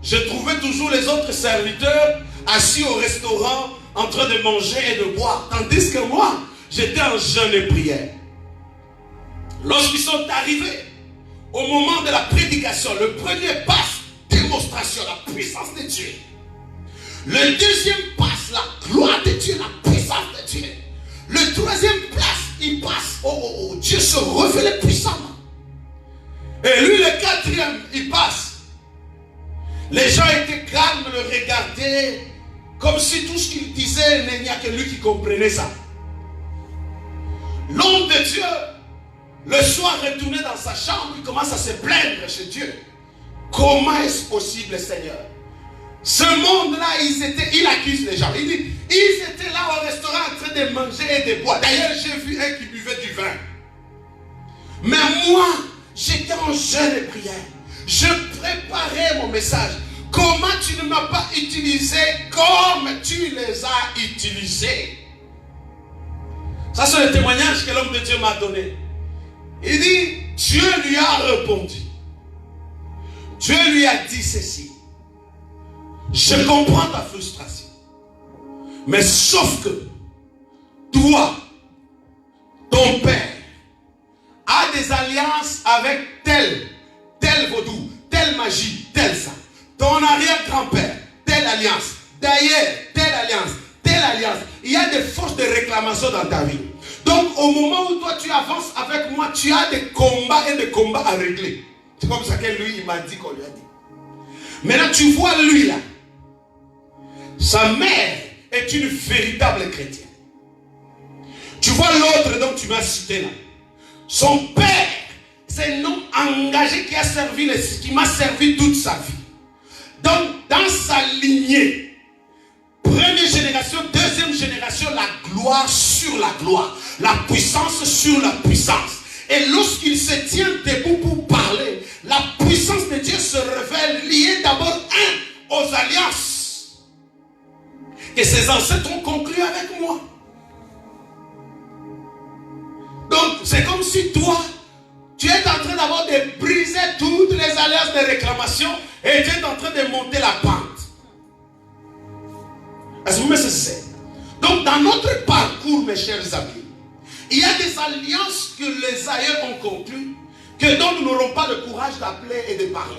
je trouvais toujours les autres serviteurs assis au restaurant, en train de manger et de boire. Tandis que moi, j'étais en jeûne et prière. Lorsqu'ils sont arrivés, au moment de la prédication, le premier passe, démonstration, la puissance de Dieu. Le deuxième passe, la gloire de Dieu, la puissance de Dieu. Le troisième place, il passe, Dieu se révèle puissamment. Et lui, le quatrième, il passe. Les gens étaient calmes, le regardaient, comme si tout ce qu'il disait, il n'y a que lui qui comprenait ça. L'homme de Dieu, le soir retourné dans sa chambre, il commence à se plaindre chez Dieu. Comment est-ce possible, Seigneur? Ce monde-là, il accuse les gens. Il dit, ils étaient là au restaurant en train de manger et de boire. D'ailleurs, j'ai vu un qui buvait du vin. Mais moi, j'étais en jeûne et prière. Je préparais mon message. Comment tu ne m'as pas utilisé comme tu les as utilisés? Ça, c'est le témoignage que l'homme de Dieu m'a donné. Il dit, Dieu lui a répondu. Dieu lui a dit ceci. Je comprends ta frustration. Mais sauf que toi, ton père, a des alliances avec tel vaudou, telle magie, tel ça. Ton arrière-grand-père, telle alliance. D'ailleurs, telle alliance, telle alliance. Il y a des forces de réclamation dans ta vie. Donc, au moment où toi tu avances avec moi, tu as des combats et des combats à régler. C'est comme ça que lui, il m'a dit qu'on lui a dit. Maintenant, tu vois lui là. Sa mère est une véritable chrétienne. Tu vois l'autre dont tu m'as cité là. Son père, c'est un homme engagé qui m'a servi toute sa vie. Donc, dans sa lignée, première génération, deuxième génération, la gloire sur la gloire, la puissance sur la puissance. Et lorsqu'il se tient debout pour parler, la puissance de Dieu se révèle liée d'abord aux alliances que ses ancêtres ont conclues avec moi. Donc, c'est comme si toi, tu es en train d'abord de briser toutes les alliances de réclamation et tu es en train de monter la pente. Est-ce que vous me saisissez? Donc, dans notre parcours, mes chers amis, il y a des alliances que les aïeux ont conclues, que dont nous n'aurons pas le courage d'appeler et de parler.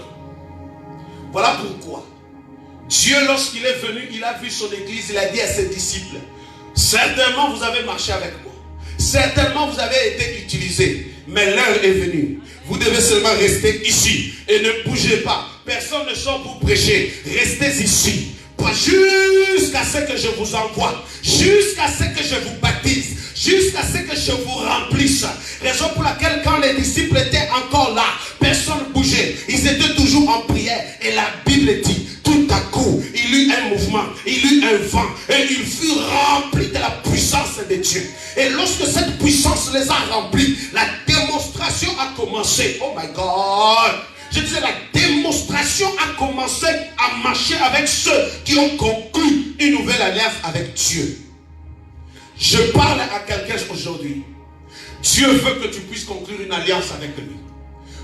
Voilà pourquoi Dieu, lorsqu'il est venu, il a vu son église, il a dit à ses disciples, certainement vous avez marché avec moi, certainement vous avez été utilisés, mais l'heure est venue. Vous devez seulement rester ici et ne bougez pas. Personne ne sort pour prêcher. Restez ici. Jusqu'à ce que je vous envoie, jusqu'à ce que je vous baptise, jusqu'à ce que je vous remplisse. Raison pour laquelle quand les disciples étaient encore là, personne ne bougeait. Ils étaient toujours en prière. Et la Bible dit, tout à coup, il y eut un mouvement, il y eut un vent, et ils furent remplis de la puissance de Dieu. Et lorsque cette puissance les a remplis, la démonstration a commencé. Oh my God! Je disais, la démonstration a commencé à marcher avec ceux qui ont conclu une nouvelle alliance avec Dieu. Je parle à quelqu'un aujourd'hui. Dieu veut que tu puisses conclure une alliance avec lui.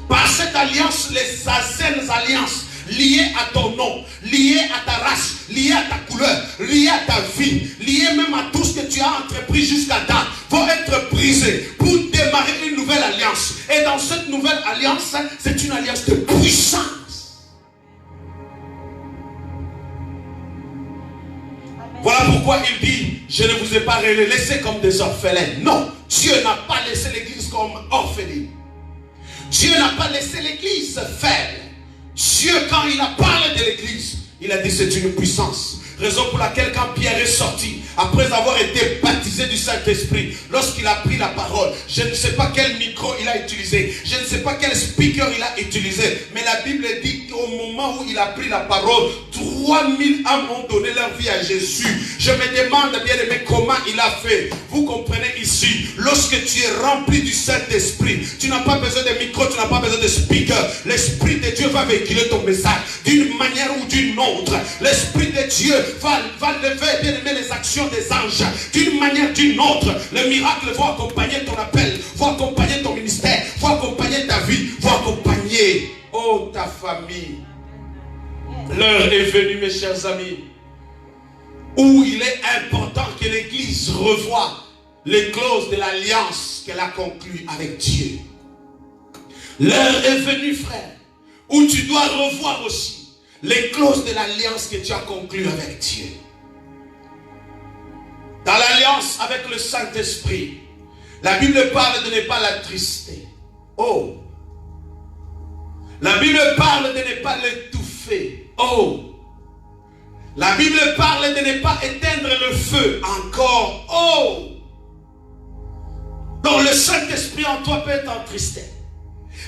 Par cette alliance, les anciennes alliances, lié à ton nom, lié à ta race, lié à ta couleur, lié à ta vie, lié même à tout ce que tu as entrepris jusqu'à date, vont être brisés pour démarrer une nouvelle alliance. Et dans cette nouvelle alliance, c'est une alliance de puissance. Voilà pourquoi il dit, je ne vous ai pas laissé comme des orphelins. Non, Dieu n'a pas laissé l'église comme orpheline. Dieu n'a pas laissé l'église faible. Dieu, quand il a parlé de l'église, il a dit c'est une puissance. Raison pour laquelle quand Pierre est sorti, après avoir été baptisé du Saint-Esprit, lorsqu'il a pris la parole, je ne sais pas quel micro il a utilisé, je ne sais pas quel speaker il a utilisé, mais la Bible dit qu'au moment où il a pris la parole, 3000 âmes ont donné leur vie à Jésus. Je me demande, bien aimé, comment il a fait. Vous comprenez ici, lorsque tu es rempli du Saint-Esprit, tu n'as pas besoin de micro, tu n'as pas besoin de speaker. L'Esprit de Dieu va véhiculer ton message d'une manière ou d'une autre. L'Esprit de Dieu va lever, bien aimé, les actions des anges d'une manière ou d'une autre. Le miracle va accompagner ton appel, va accompagner ton ministère, va accompagner ta vie, va accompagner ta famille. L'heure est venue, mes chers amis, où il est important que l'Église revoie les clauses de l'alliance qu'elle a conclue avec Dieu. L'heure est venue, frère, où tu dois revoir aussi les clauses de l'alliance que tu as conclue avec Dieu. Dans l'alliance avec le Saint-Esprit, la Bible parle de ne pas l'attrister. Oh! La Bible parle de ne pas l'étouffer. Oh! La Bible parle de ne pas éteindre le feu. Encore. Oh! Donc le Saint-Esprit en toi peut être entristé.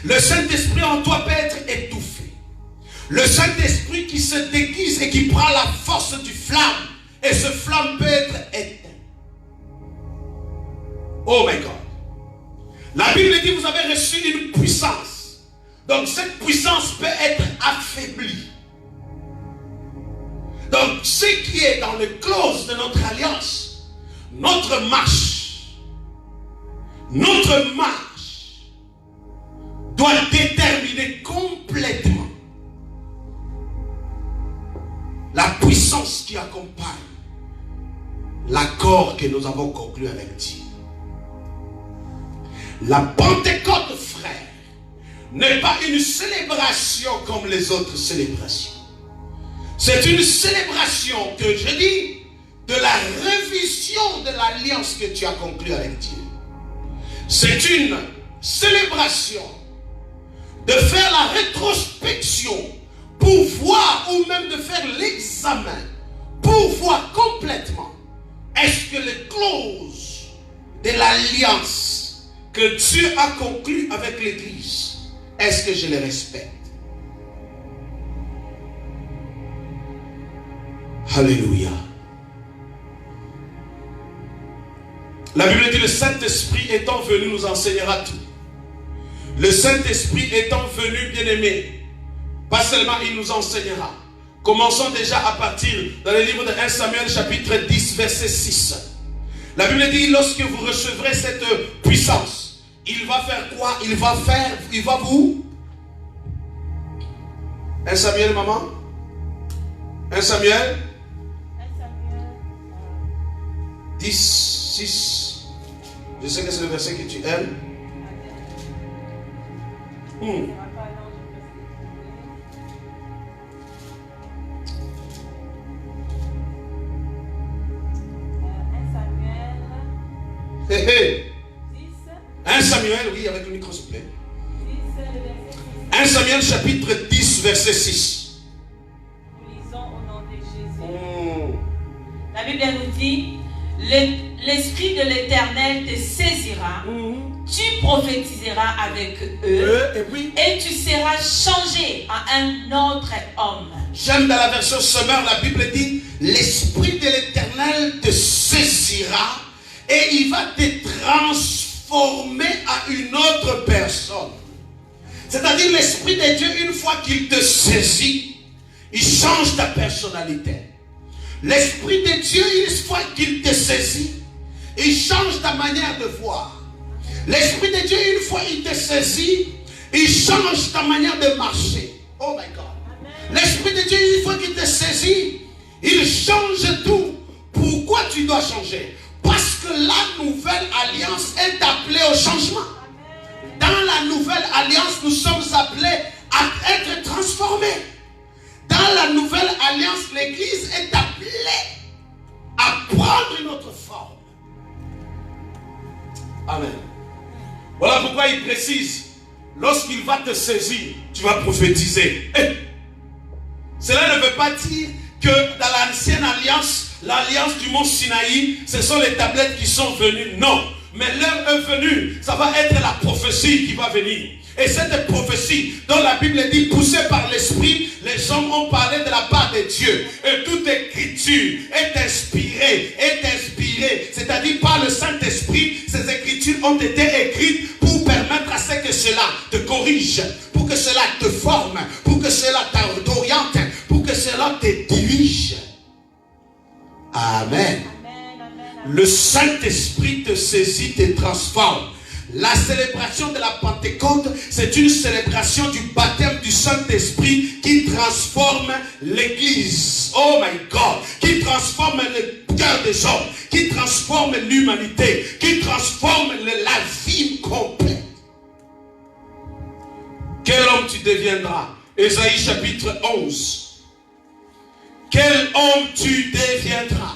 Le Saint-Esprit en toi peut être étouffé. Le Saint-Esprit qui se déguise et qui prend la force du flamme. Et ce flamme peut être éteint. Oh my God. La Bible dit vous avez reçu une puissance. Donc cette puissance peut être affaiblie. Donc ce qui est dans les clauses de notre alliance, notre marche doit déterminer complètement la puissance qui accompagne l'accord que nous avons conclu avec Dieu. La Pentecôte, frère, n'est pas une célébration comme les autres célébrations. C'est une célébration que je dis de la révision de l'alliance que tu as conclue avec Dieu. C'est une célébration de faire la rétrospection pour voir, ou même de faire l'examen pour voir complètement est-ce que les clauses de l'alliance que Dieu a conclue avec l'Église, est-ce que je les respecte? Alléluia. La Bible dit le Saint-Esprit étant venu nous enseignera tout. Le Saint-Esprit étant venu, bien-aimé, pas seulement il nous enseignera. Commençons déjà à partir dans le livre de 1 Samuel chapitre 10 verset 6. La Bible dit lorsque vous recevrez cette puissance, il va faire quoi? Il va vous... 1 Samuel, maman? 1 Samuel 10, 6. Je sais que c'est le verset que tu aimes. Hey, hey. 1 Samuel, oui, avec le micro, s'il vous plaît. 1 Samuel chapitre 10, verset 6. Nous lisons au nom de Jésus. La Bible nous dit, l'Esprit de l'Éternel te saisira, tu prophétiseras avec eux, et tu seras changé en un autre homme. J'aime dans la version Sommer, la Bible dit, l'Esprit de l'Éternel te saisira, et il va te transformer à une autre personne. C'est-à-dire l'Esprit de Dieu, une fois qu'il te saisit, il change ta personnalité. L'Esprit de Dieu, une fois qu'il te saisit, il change ta manière de voir. L'Esprit de Dieu, une fois qu'il te saisit, il change ta manière de marcher. Oh my God. L'Esprit de Dieu, une fois qu'il te saisit, il change tout. Pourquoi tu dois changer? Parce que la nouvelle alliance est appelée au changement. Dans la nouvelle alliance, nous sommes appelés à être transformés. Dans la nouvelle alliance, l'Église est appelée à prendre une autre forme. Amen. Voilà pourquoi il précise, lorsqu'il va te saisir, tu vas prophétiser. Cela ne veut pas dire que dans l'ancienne alliance, l'alliance du mont Sinaï, ce sont les tablettes qui sont venues. Non. Mais l'heure est venue. Ça va être la prophétie qui va venir. Et cette prophétie, dont la Bible dit, poussée par l'Esprit, les hommes ont parlé de la part de Dieu. Et toute écriture est inspirée. C'est-à-dire par le Saint-Esprit, ces écritures ont été écrites pour permettre à ce que cela te corrige, pour que cela te forme, pour que cela t'oriente, pour que cela te dirige. Amen. Le Saint-Esprit te saisit, te transforme. La célébration de la Pentecôte, c'est une célébration du baptême du Saint-Esprit qui transforme l'Église. Oh my God! Qui transforme le cœur des hommes, qui transforme l'humanité, qui transforme la vie complète. Quel homme tu deviendras? Ésaïe chapitre 11. Quel homme tu deviendras?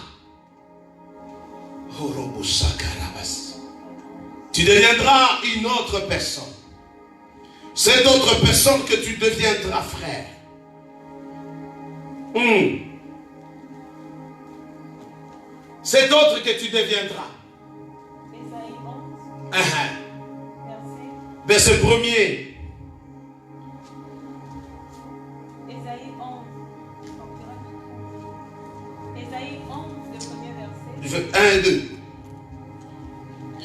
Tu deviendras une autre personne. Cette autre personne que tu deviendras, frère. C'est autre que tu deviendras. Ésaïe 11. Verset 1er. Ésaïe 11. Ésaïe 11, le premier verset. 1 et 2.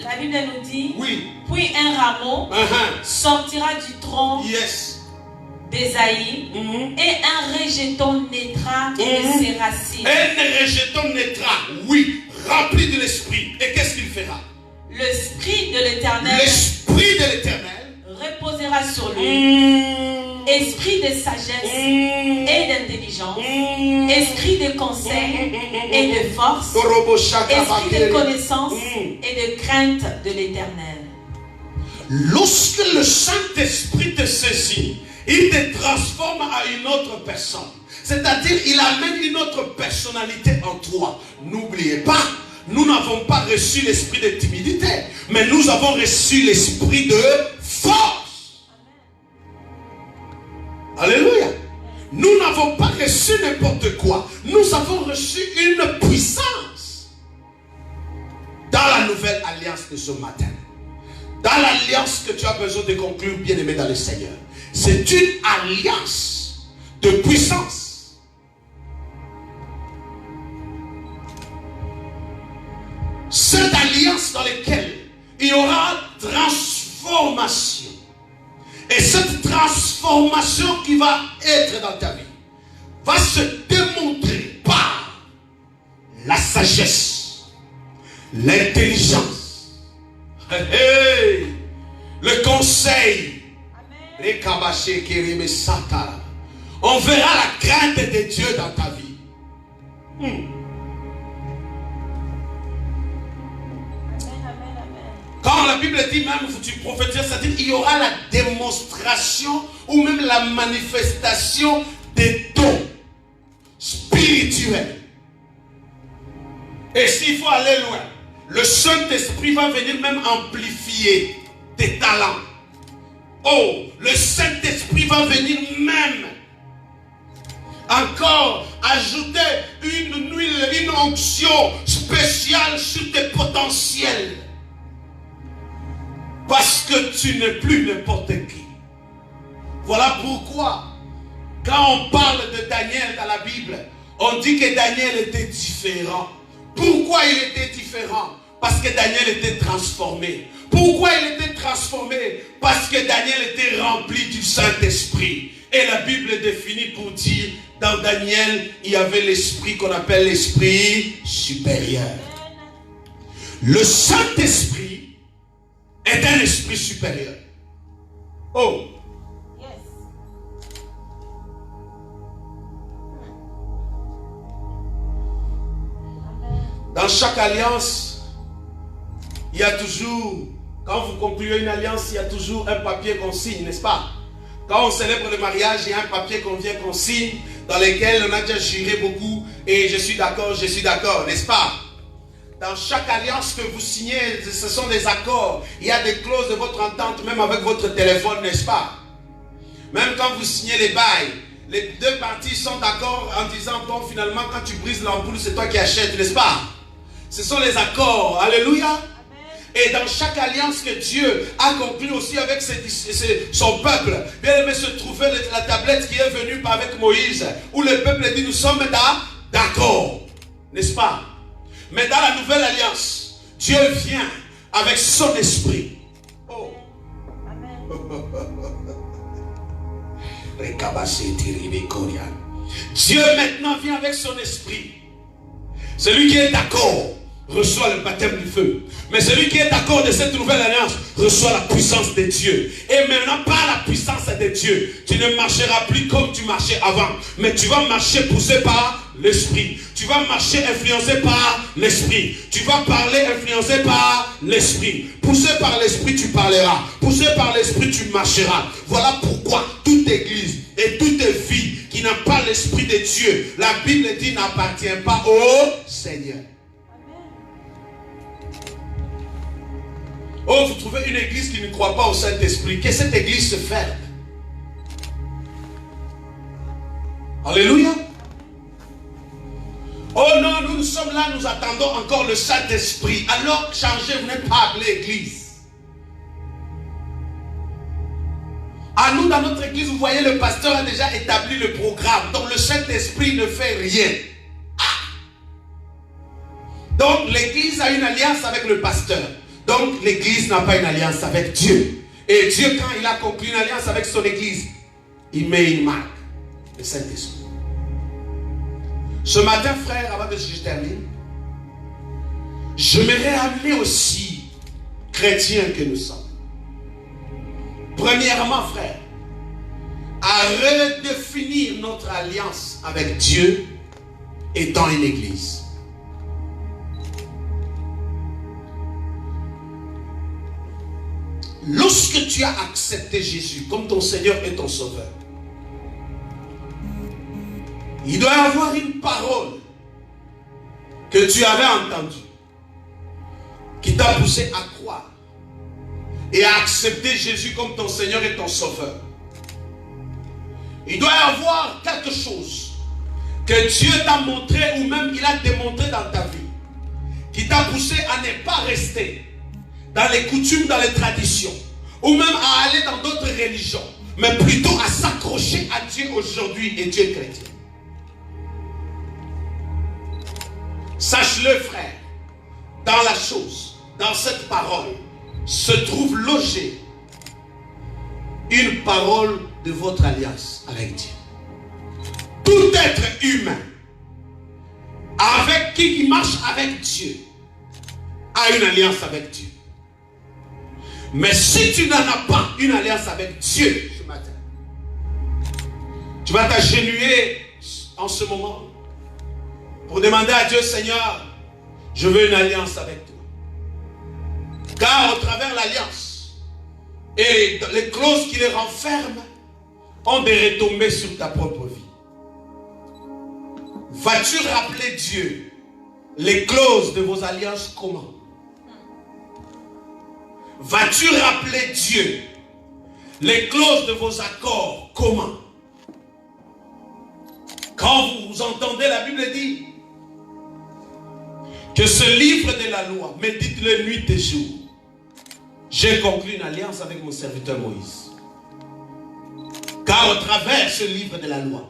La Bible nous dit, oui. Puis un rameau sortira du tronc d'Ésaïe et un rejeton naîtra de ses racines. Un rejeton naîtra, oui, rempli de l'Esprit. Et qu'est-ce qu'il fera? L'Esprit de l'Éternel reposera sur lui. Esprit de sagesse et d'intelligence, esprit de conseil et de force, esprit de connaissance et de crainte de l'Éternel. Lorsque le Saint-Esprit te saisit, il te transforme à une autre personne. C'est-à-dire, il amène une autre personnalité en toi. N'oubliez pas, nous n'avons pas reçu l'esprit de timidité, mais nous avons reçu l'esprit de force. Alléluia. Nous n'avons pas reçu n'importe quoi. Nous avons reçu une puissance. Dans la nouvelle alliance de ce matin. Dans l'alliance que tu as besoin de conclure, bien-aimé dans le Seigneur. C'est une alliance de puissance. Cette alliance dans laquelle il y aura transformation. Et cette transformation qui va être dans ta vie va se démontrer par la sagesse, l'intelligence, le conseil. On verra la crainte de Dieu dans ta vie. Quand la Bible dit même, tu prophétises, c'est-à-dire qu'il y aura la démonstration ou même la manifestation des dons spirituels. Et s'il faut aller loin, le Saint-Esprit va venir même amplifier tes talents. Oh, le Saint-Esprit va venir même encore ajouter une huile, une onction spéciale sur tes potentiels. Parce que tu n'es plus n'importe qui. Voilà pourquoi, quand on parle de Daniel dans la Bible, on dit que Daniel était différent. Pourquoi il était différent? Parce que Daniel était transformé. Pourquoi il était transformé? Parce que Daniel était rempli du Saint-Esprit. Et la Bible définit pour dire, dans Daniel, il y avait l'esprit qu'on appelle l'esprit supérieur. Le Saint-Esprit est un esprit supérieur. Oh. Yes. Dans chaque alliance, il y a toujours, quand vous concluez une alliance, il y a toujours un papier qu'on signe, n'est-ce pas? Quand on célèbre le mariage, il y a un papier qu'on signe, dans lequel on a déjà juré beaucoup, et je suis d'accord, n'est-ce pas? Dans chaque alliance que vous signez, ce sont des accords. Il y a des clauses de votre entente, même avec votre téléphone, n'est-ce pas? Même quand vous signez les bails, les deux parties sont d'accord en disant, bon, finalement, quand tu brises l'ampoule, c'est toi qui achètes, n'est-ce pas? Ce sont les accords. Alléluia. Et dans chaque alliance que Dieu a conclue aussi avec son peuple, bien aimé, se trouvait la tablette qui est venue avec Moïse, où le peuple dit, nous sommes d'accord, n'est-ce pas? Mais dans la nouvelle alliance, Dieu vient avec son esprit. Oh. Dieu maintenant vient avec son esprit. Celui qui est d'accord reçoit le baptême du feu. Mais celui qui est d'accord de cette nouvelle alliance reçoit la puissance de Dieu. Et maintenant, par la puissance de Dieu, tu ne marcheras plus comme tu marchais avant. Mais tu vas marcher poussé par l'esprit. Tu vas marcher influencé par l'esprit. Tu vas parler influencé par l'esprit. Poussé par l'esprit, tu parleras. Poussé par l'esprit, tu marcheras. Voilà pourquoi toute église et toute vie qui n'a pas l'esprit de Dieu, la Bible dit, n'appartient pas au Seigneur. Oh, vous trouvez une église qui ne croit pas au Saint-Esprit, que cette église se ferme. Alléluia. Oh non, nous sommes là, nous attendons encore le Saint-Esprit. Alors changez, vous n'êtes pas appelé église. À nous, dans notre église, vous voyez, le pasteur a déjà établi le programme. Donc le Saint-Esprit ne fait rien. Donc l'église a une alliance avec le pasteur. Donc l'église n'a pas une alliance avec Dieu. Et Dieu, quand il a conclu une alliance avec son église, il met une marque, le Saint-Esprit. Ce matin, frère, avant que je termine, j'aimerais amener aussi, chrétiens que nous sommes, premièrement, frère, à redéfinir notre alliance avec Dieu et dans une église. Lorsque tu as accepté Jésus comme ton Seigneur et ton Sauveur, il doit y avoir une parole que tu avais entendue qui t'a poussé à croire et à accepter Jésus comme ton Seigneur et ton Sauveur. Il doit y avoir quelque chose que Dieu t'a montré ou même il a démontré dans ta vie qui t'a poussé à ne pas rester dans les coutumes, dans les traditions, ou même à aller dans d'autres religions, mais plutôt à s'accrocher à Dieu aujourd'hui et Dieu chrétien. Sache-le, frère, dans la chose, dans cette parole, se trouve logée une parole de votre alliance avec Dieu. Tout être humain avec qui marche avec Dieu a une alliance avec Dieu. Mais si tu n'en as pas une alliance avec Dieu ce matin, tu vas t'agenouiller en ce moment pour demander à Dieu, Seigneur, je veux une alliance avec toi. Car au travers de l'alliance et les clauses qui les renferment ont des retombées sur ta propre vie. Vas-tu rappeler Dieu les clauses de vos alliances comment? Vas-tu rappeler Dieu les clauses de vos accords comment? Quand vous entendez la Bible dire que ce livre de la loi, médite-le nuit et jour. J'ai conclu une alliance avec mon serviteur Moïse. Car au travers ce livre de la loi,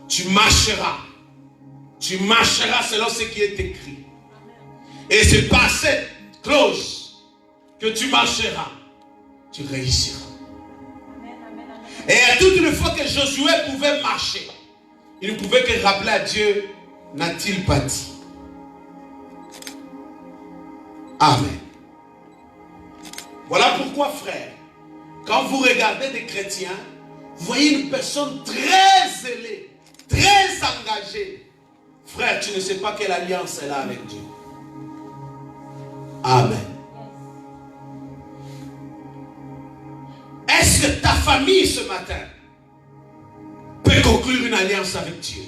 tu marcheras selon ce qui est écrit. Et c'est par cette clause que tu marcheras, tu réussiras. Et à toute une fois que Josué pouvait marcher, il ne pouvait que rappeler à Dieu, n'a-t-il pas dit? Amen. Voilà pourquoi, frère, quand vous regardez des chrétiens, vous voyez une personne très zélée, très engagée. Frère, tu ne sais pas quelle alliance elle a avec Dieu. Amen. Est-ce que ta famille ce matin peut conclure une alliance avec Dieu?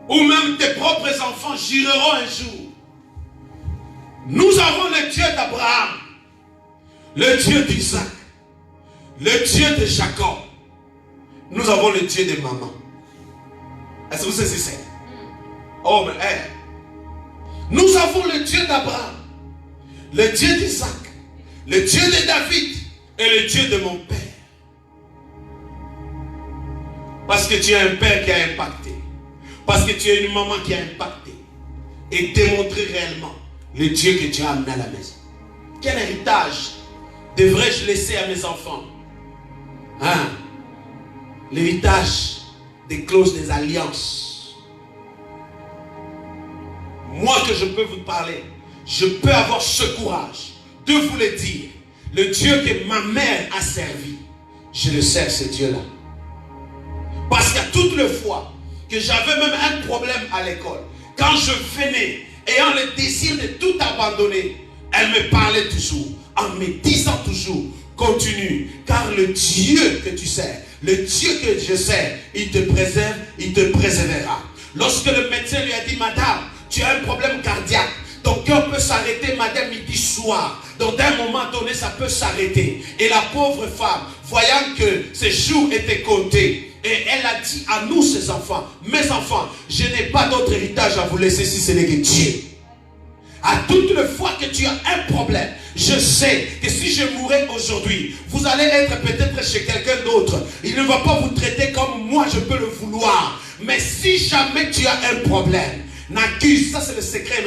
Ou même tes propres enfants jureront un jour. Nous avons le Dieu d'Abraham, le Dieu d'Isaac, le Dieu de Jacob. Nous avons le Dieu de maman. Est-ce que vous saisissez? Oh, mais nous avons le Dieu d'Abraham, le Dieu d'Isaac, le Dieu de David et le Dieu de mon père. Parce que tu as un père qui a impacté. Parce que tu as une maman qui a impacté. Et démontré réellement le Dieu que tu as amené à la maison. Quel héritage devrais-je laisser à mes enfants? Hein? L'héritage des clauses des alliances. Moi que je peux vous parler, je peux avoir ce courage de vous le dire. Le Dieu que ma mère a servi, je le sers ce Dieu-là. Parce qu'à toutes les fois que j'avais même un problème à l'école, quand je venais ayant le désir de tout abandonner, elle me parlait toujours, en me disant toujours, continue, car le Dieu que tu sers, le Dieu que je sers, il te préserve, il te préservera. Lorsque le médecin lui a dit, madame, tu as un problème cardiaque, ton cœur peut s'arrêter, madame, midi soir. Dans un moment donné, ça peut s'arrêter. Et la pauvre femme, voyant que ses jours étaient comptés, et elle a dit à nous, ses enfants, mes enfants, je n'ai pas d'autre héritage à vous laisser si ce n'est que Dieu. À toutes les fois que tu as un problème, je sais que si je mourais aujourd'hui, vous allez être peut-être chez quelqu'un d'autre. Il ne va pas vous traiter comme moi je peux le vouloir. Mais si jamais tu as un problème, n'accuse, ça c'est le secret,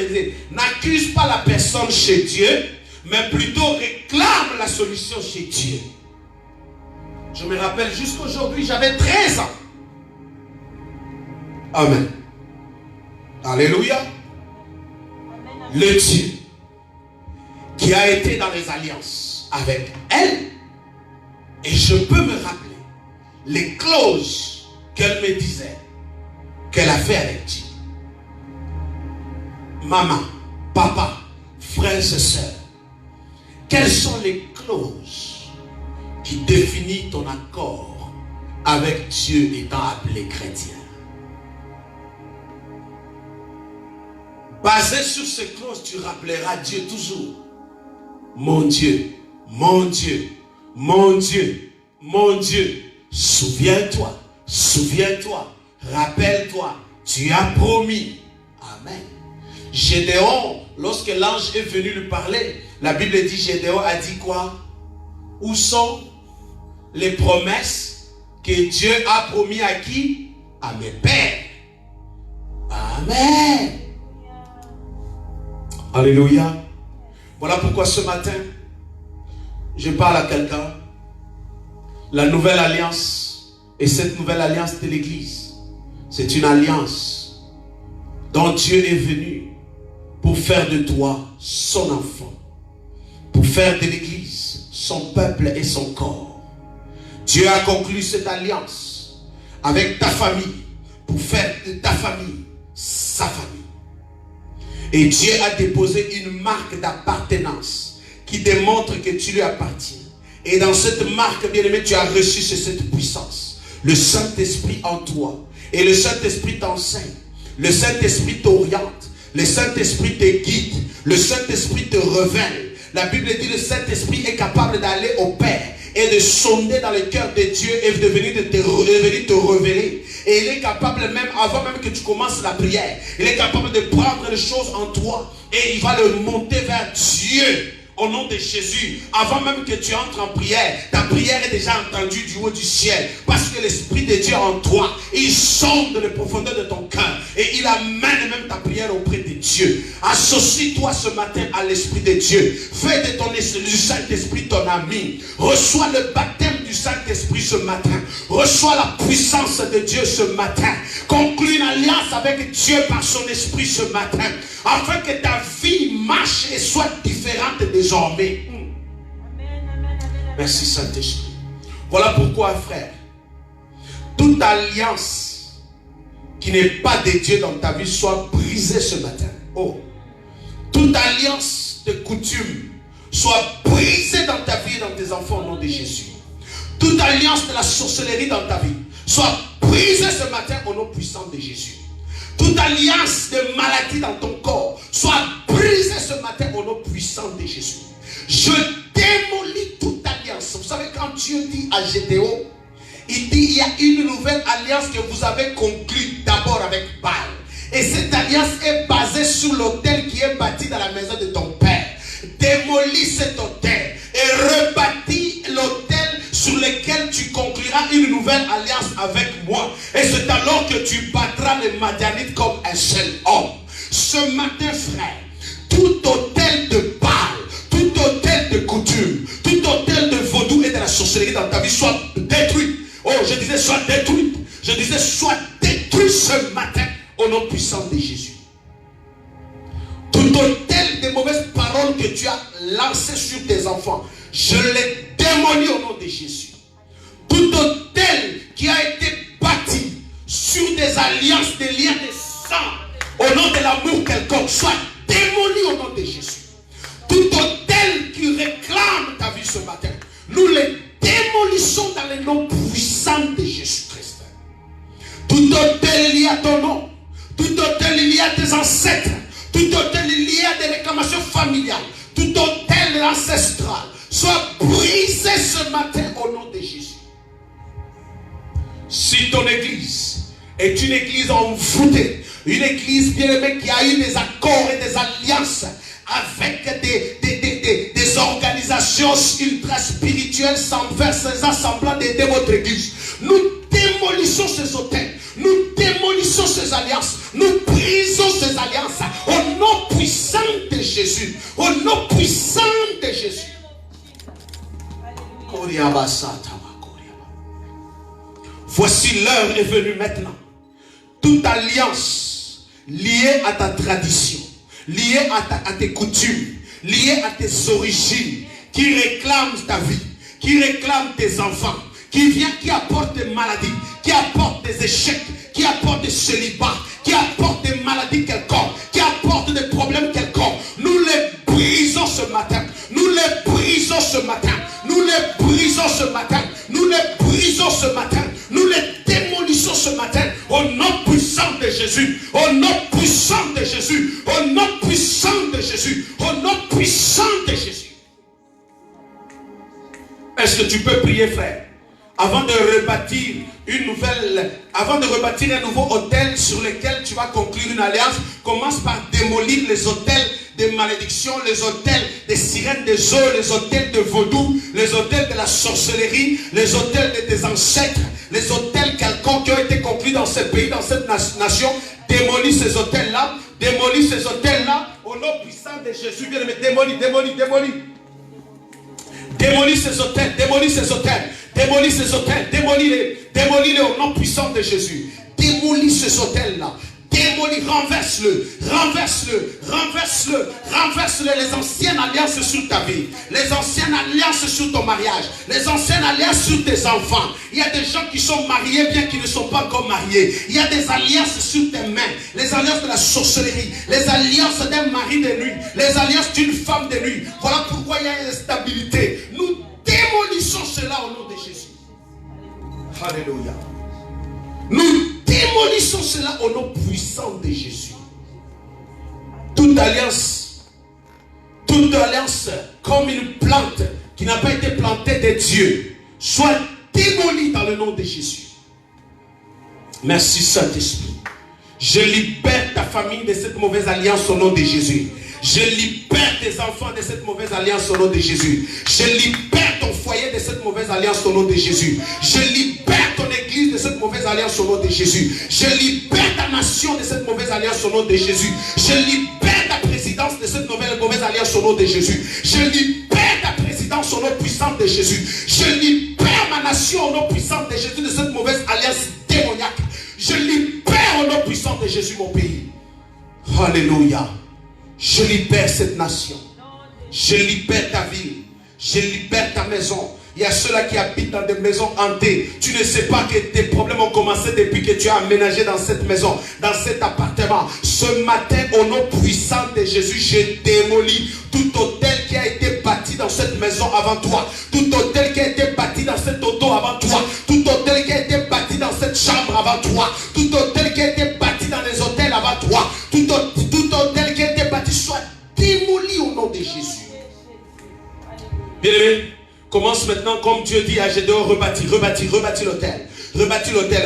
n'accuse pas la personne chez Dieu, mais plutôt réclame la solution chez Dieu. Je me rappelle jusqu'aujourd'hui, j'avais 13 ans. Amen. Alléluia. Le Dieu qui a été dans les alliances avec elle, et je peux me rappeler les clauses qu'elle me disait qu'elle a fait avec Dieu. Maman, papa, frères et sœurs, quelles sont les clauses qui définissent ton accord avec Dieu étant appelé chrétien? Basé sur ces clauses, tu rappelleras Dieu toujours. Mon Dieu, mon Dieu, mon Dieu, mon Dieu, souviens-toi, souviens-toi, rappelle-toi, tu as promis. Amen. Gédéon, lorsque l'ange est venu lui parler, la Bible dit, Gédéon a dit quoi? Où sont les promesses que Dieu a promis à qui? À mes pères. Amen. Alléluia. Voilà pourquoi ce matin, je parle à quelqu'un. La nouvelle alliance, et cette nouvelle alliance de l'Église, c'est une alliance dont Dieu est venu pour faire de toi son enfant, pour faire de l'Église son peuple et son corps. Dieu a conclu cette alliance avec ta famille pour faire de ta famille sa famille. Et Dieu a déposé une marque d'appartenance qui démontre que tu lui appartiens. Et dans cette marque, bien-aimé, tu as reçu cette puissance. Le Saint-Esprit en toi. Et le Saint-Esprit t'enseigne. Le Saint-Esprit t'oriente. Le Saint-Esprit te guide. Le Saint-Esprit te révèle. La Bible dit que le Saint-Esprit est capable d'aller au Père et de sonder dans le cœur de Dieu et de venir te révéler. Et il est capable même, avant même que tu commences la prière, il est capable de prendre les choses en toi et il va le monter vers Dieu. Au nom de Jésus, avant même que tu entres en prière, ta prière est déjà entendue du haut du ciel. Parce que l'Esprit de Dieu en toi, il sonde les profondeurs de ton cœur. Et il amène même ta prière auprès de Dieu. Associe-toi ce matin à l'Esprit de Dieu. Fais de du Saint-Esprit ton ami. Reçois le baptême du Saint-Esprit ce matin. Reçois la puissance de Dieu ce matin. Conclue une alliance avec Dieu par son Esprit ce matin. Afin que ta vie marche et soit différente désormais. Merci Saint-Esprit. Voilà pourquoi, frère, toute alliance qui n'est pas de Dieu dans ta vie soit brisée ce matin. Oh, toute alliance de coutume soit brisée dans ta vie et dans tes enfants au nom de Jésus. Toute alliance de la sorcellerie dans ta vie soit brisée ce matin au nom puissant de Jésus. Toute alliance de maladie dans ton corps soit brisée ce matin au nom puissant de Jésus. Je démolis toute alliance. Vous savez, quand Dieu dit à Gédéon, il dit, il y a une nouvelle alliance que vous avez conclue d'abord avec Baal. Et cette alliance est basée sur l'autel qui est bâti dans la maison de ton père. Démolis cet autel et rebâtis l'autel sur lequel tu concluras une nouvelle alliance avec moi. Et c'est alors que tu battras les Madianites comme un seul homme. Ce matin, frère, tout autel de Baal, tout autel de coutume, tout autel de vaudou et de la sorcellerie dans ta vie soit détruit. Oh, je disais soit détruit. Je disais soit détruit ce matin au nom puissant de Jésus. Tout autel de mauvaises paroles que tu as lancé sur tes enfants, je les démolis au nom de Jésus. Tout autel qui a été bâti sur des alliances, des liens de sang, au nom de l'amour quelconque, soit démoli au nom de Jésus. Tout autel qui réclame ta vie ce matin, nous les démolissons dans le nom puissant de Jésus-Christ. Tout autel lié à ton nom, tout autel lié à tes ancêtres, tout autel lié à des réclamations familiales, tout autel ancestral, soit brisé ce matin au nom de Jésus. Si ton église est une église envoûtée, une église bien-aimée qui a eu des accords et des alliances avec des organisations ultra spirituelles sans faire semblant d'aider votre église, nous démolissons ces hôtels, nous démolissons ces alliances, nous brisons ces alliances au nom puissant de Jésus, au nom puissant de Jésus. Voici l'heure est venue maintenant. Toute alliance liée à ta tradition, liée à tes coutumes, liée à tes origines, qui réclame ta vie, qui réclame tes enfants, qui apporte des maladies, qui apporte des échecs, qui apporte des célibats, qui apporte des maladies quelconques, qui apporte des problèmes quelconques. Nous les brisons ce matin. Nous les brisons ce matin. Nous les brisons ce matin. Nous les brisons ce matin. Nous les démolissons ce matin au nom puissant de Jésus. Au nom puissant de Jésus. Au nom puissant de Jésus. Au nom puissant de Jésus. Est-ce que tu peux prier, frère? Avant de rebâtir un nouveau hôtel sur lequel tu vas conclure une alliance, commence par démolir les hôtels de malédiction, les hôtels des sirènes des eaux, les hôtels de vaudou, les hôtels de la sorcellerie, les hôtels de tes ancêtres, les hôtels quelconques qui ont été conclus dans ce pays, dans cette nation. Démolis ces hôtels-là, démolis ces hôtels-là, au nom puissant de Jésus. Bien aimé, démolis. Démolis ces hôtels, démolis ces hôtels, démolis ces hôtels, démolis-les au nom puissant de Jésus. Démolis ces hôtels-là, démolis, renverse-le, les anciennes alliances sur ta vie, les anciennes alliances sur ton mariage, les anciennes alliances sur tes enfants. Il y a des gens qui sont mariés bien qu'ils ne sont pas encore mariés. Il y a des alliances sur tes mains, les alliances de la sorcellerie, les alliances d'un mari de nuit, les alliances d'une femme de nuit. Voilà pourquoi il y a une instabilité. Nous démolissons cela au nom de Jésus. Alléluia. Nous démolissons cela au nom puissant de Jésus. Toute alliance comme une plante qui n'a pas été plantée de Dieu, soit démolie dans le nom de Jésus. Merci Saint-Esprit. Je libère ta famille de cette mauvaise alliance au nom de Jésus. Je libère tes enfants de cette mauvaise alliance au nom de Jésus. Je libère ton foyer de cette mauvaise alliance au nom de Jésus. Je libère ton église de cette mauvaise alliance au nom de Jésus. Je libère ta nation de cette mauvaise alliance au nom de Jésus. Je libère ta présidence de cette mauvaise alliance au nom de Jésus. Je libère ta présidence au nom puissant de Jésus. Je libère ma nation au nom puissant de Jésus de cette mauvaise alliance démoniaque. Je libère au nom puissant de Jésus mon pays. Alléluia. Je libère cette nation. Je libère ta ville. Je libère ta maison. Il y a ceux-là qui habitent dans des maisons hantées. Tu ne sais pas que tes problèmes ont commencé depuis que tu as aménagé dans cette maison, dans cet appartement. Ce matin, au nom puissant de Jésus, je démolis tout hôtel qui a été bâti dans cette maison avant toi. Tout hôtel qui a été bâti dans cet auto avant toi. Tout hôtel qui a été bâti dans cette chambre avant toi. Tout hôtel qui a été bâti dans les hôtels avant toi. Tout hôtel qui a été bâti soit démoli au nom de Jésus. Bien-aimé, commence maintenant comme Dieu dit à Gédéon, rebâtis l'hôtel.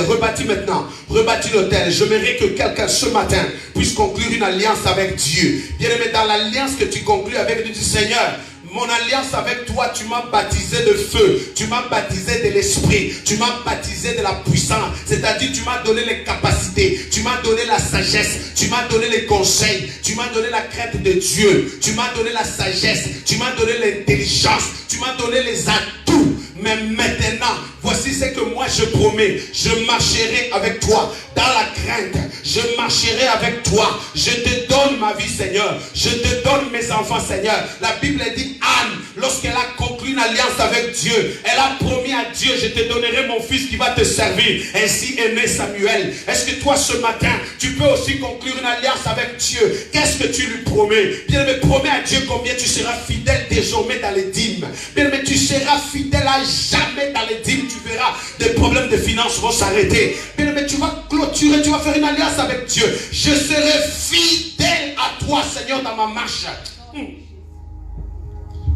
Rebâtis maintenant. Rebâtis l'hôtel. J'aimerais que quelqu'un ce matin puisse conclure une alliance avec Dieu. Bien-aimé, dans l'alliance que tu conclus avec Dieu, Seigneur, mon alliance avec toi, tu m'as baptisé de feu, tu m'as baptisé de l'esprit, tu m'as baptisé de la puissance, c'est-à-dire tu m'as donné les capacités, tu m'as donné la sagesse, tu m'as donné les conseils, tu m'as donné la crainte de Dieu, tu m'as donné la sagesse, tu m'as donné l'intelligence, tu m'as donné les atouts. Mais maintenant, voici ce que moi je promets. Je marcherai avec toi dans la crainte. Je marcherai avec toi. Je te donne ma vie, Seigneur. Je te donne mes enfants, Seigneur. La Bible dit Anne, lorsqu'elle a conclu une alliance avec Dieu, elle a promis à Dieu, je te donnerai mon fils qui va te servir. Ainsi est né Samuel. Est-ce que toi ce matin, tu peux aussi conclure une alliance avec Dieu? Qu'est-ce que tu lui promets? Bien aimé, promets à Dieu combien tu seras fidèle désormais dans les dîmes. Bien aimé, tu seras fidèle à jamais dans les dîmes. Tu verras, des problèmes de finances vont s'arrêter. Bien aimé, tu vas clôturer, tu vas faire une alliance avec Dieu. Je serai fidèle à toi, Seigneur, dans ma marche.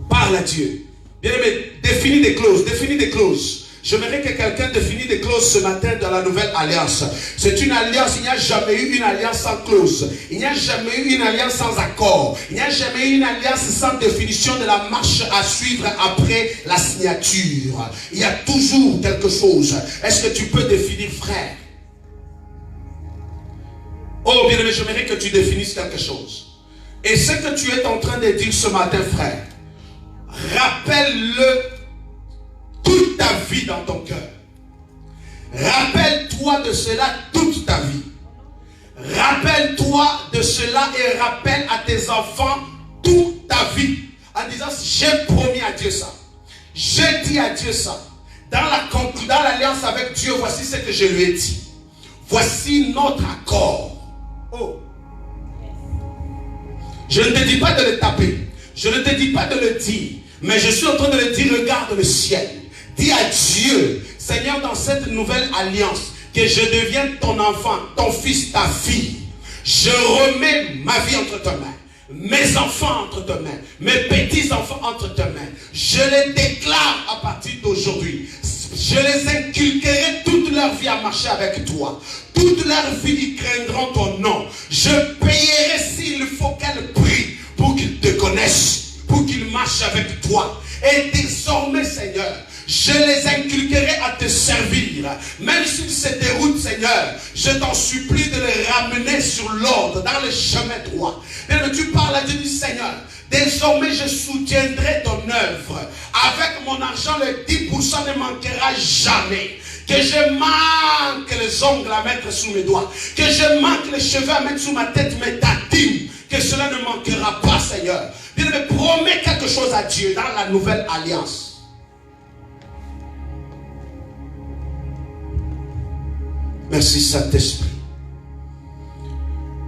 Parle à Dieu. Bien aimé, définis des clauses. J'aimerais que quelqu'un définisse des clauses ce matin dans la nouvelle alliance. C'est une alliance, il n'y a jamais eu une alliance sans clause. Il n'y a jamais eu une alliance sans accord. Il n'y a jamais eu une alliance sans définition de la marche à suivre après la signature. Il y a toujours quelque chose. Est-ce que tu peux définir, frère? Oh, bien aimé, j'aimerais que tu définisses quelque chose. Et ce que tu es en train de dire ce matin, frère, rappelle-le toute ta vie dans ton cœur. Rappelle-toi de cela toute ta vie. Rappelle-toi de cela et rappelle à tes enfants toute ta vie. En disant, j'ai promis à Dieu ça. J'ai dit à Dieu ça. Dans l'alliance avec Dieu, voici ce que je lui ai dit. Voici notre accord. Oh. Je ne te dis pas de le taper. Je ne te dis pas de le dire. Mais je suis en train de le dire, regarde le ciel. Dis à Dieu, Seigneur, dans cette nouvelle alliance, que je devienne ton enfant, ton fils, ta fille. Je remets ma vie entre tes mains, mes enfants entre tes mains, mes petits-enfants entre tes mains. Je les déclare à partir d'aujourd'hui. Je les inculquerai toute leur vie à marcher avec toi. Toute leur vie, ils craindront ton nom. Je payerai s'il faut qu'elles prient pour qu'ils te connaissent, pour qu'ils marchent avec toi. Et désormais, Seigneur, je les inculquerai à te servir. Même s'ils se déroutent, Seigneur, je t'en supplie de les ramener sur l'ordre, dans le chemin droit. Et tu parles à Dieu du Seigneur. Désormais, je soutiendrai ton œuvre. Avec mon argent, le 10% ne manquera jamais. Que je manque les ongles à mettre sous mes doigts. Que je manque les cheveux à mettre sous ma tête, mais ta dîme, que cela ne manquera pas, Seigneur. Bien, mais promets quelque chose à Dieu dans la nouvelle alliance. Merci Saint-Esprit.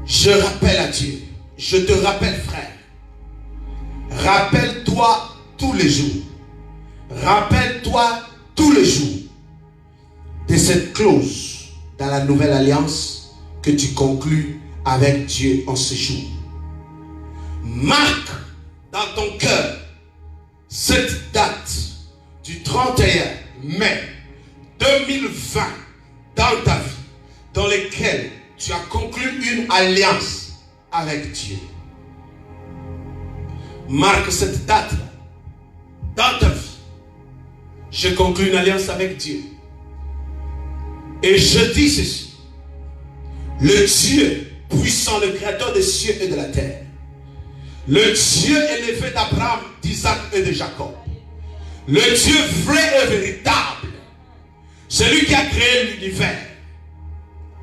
Je rappelle à Dieu. Je te rappelle, frère. Rappelle-toi tous les jours. Rappelle-toi tous les jours de cette clause dans la nouvelle alliance que tu conclus avec Dieu en ce jour. Marque dans ton cœur cette date du 31 mai 2020 dans ta vie, dans laquelle tu as conclu une alliance avec Dieu. Marque cette date dans ta vie. Je conclus une alliance avec Dieu. Et je dis ceci. Le Dieu puissant, le créateur des cieux et de la terre, le Dieu élevé d'Abraham, d'Isaac et de Jacob, le Dieu vrai et véritable, celui qui a créé l'univers,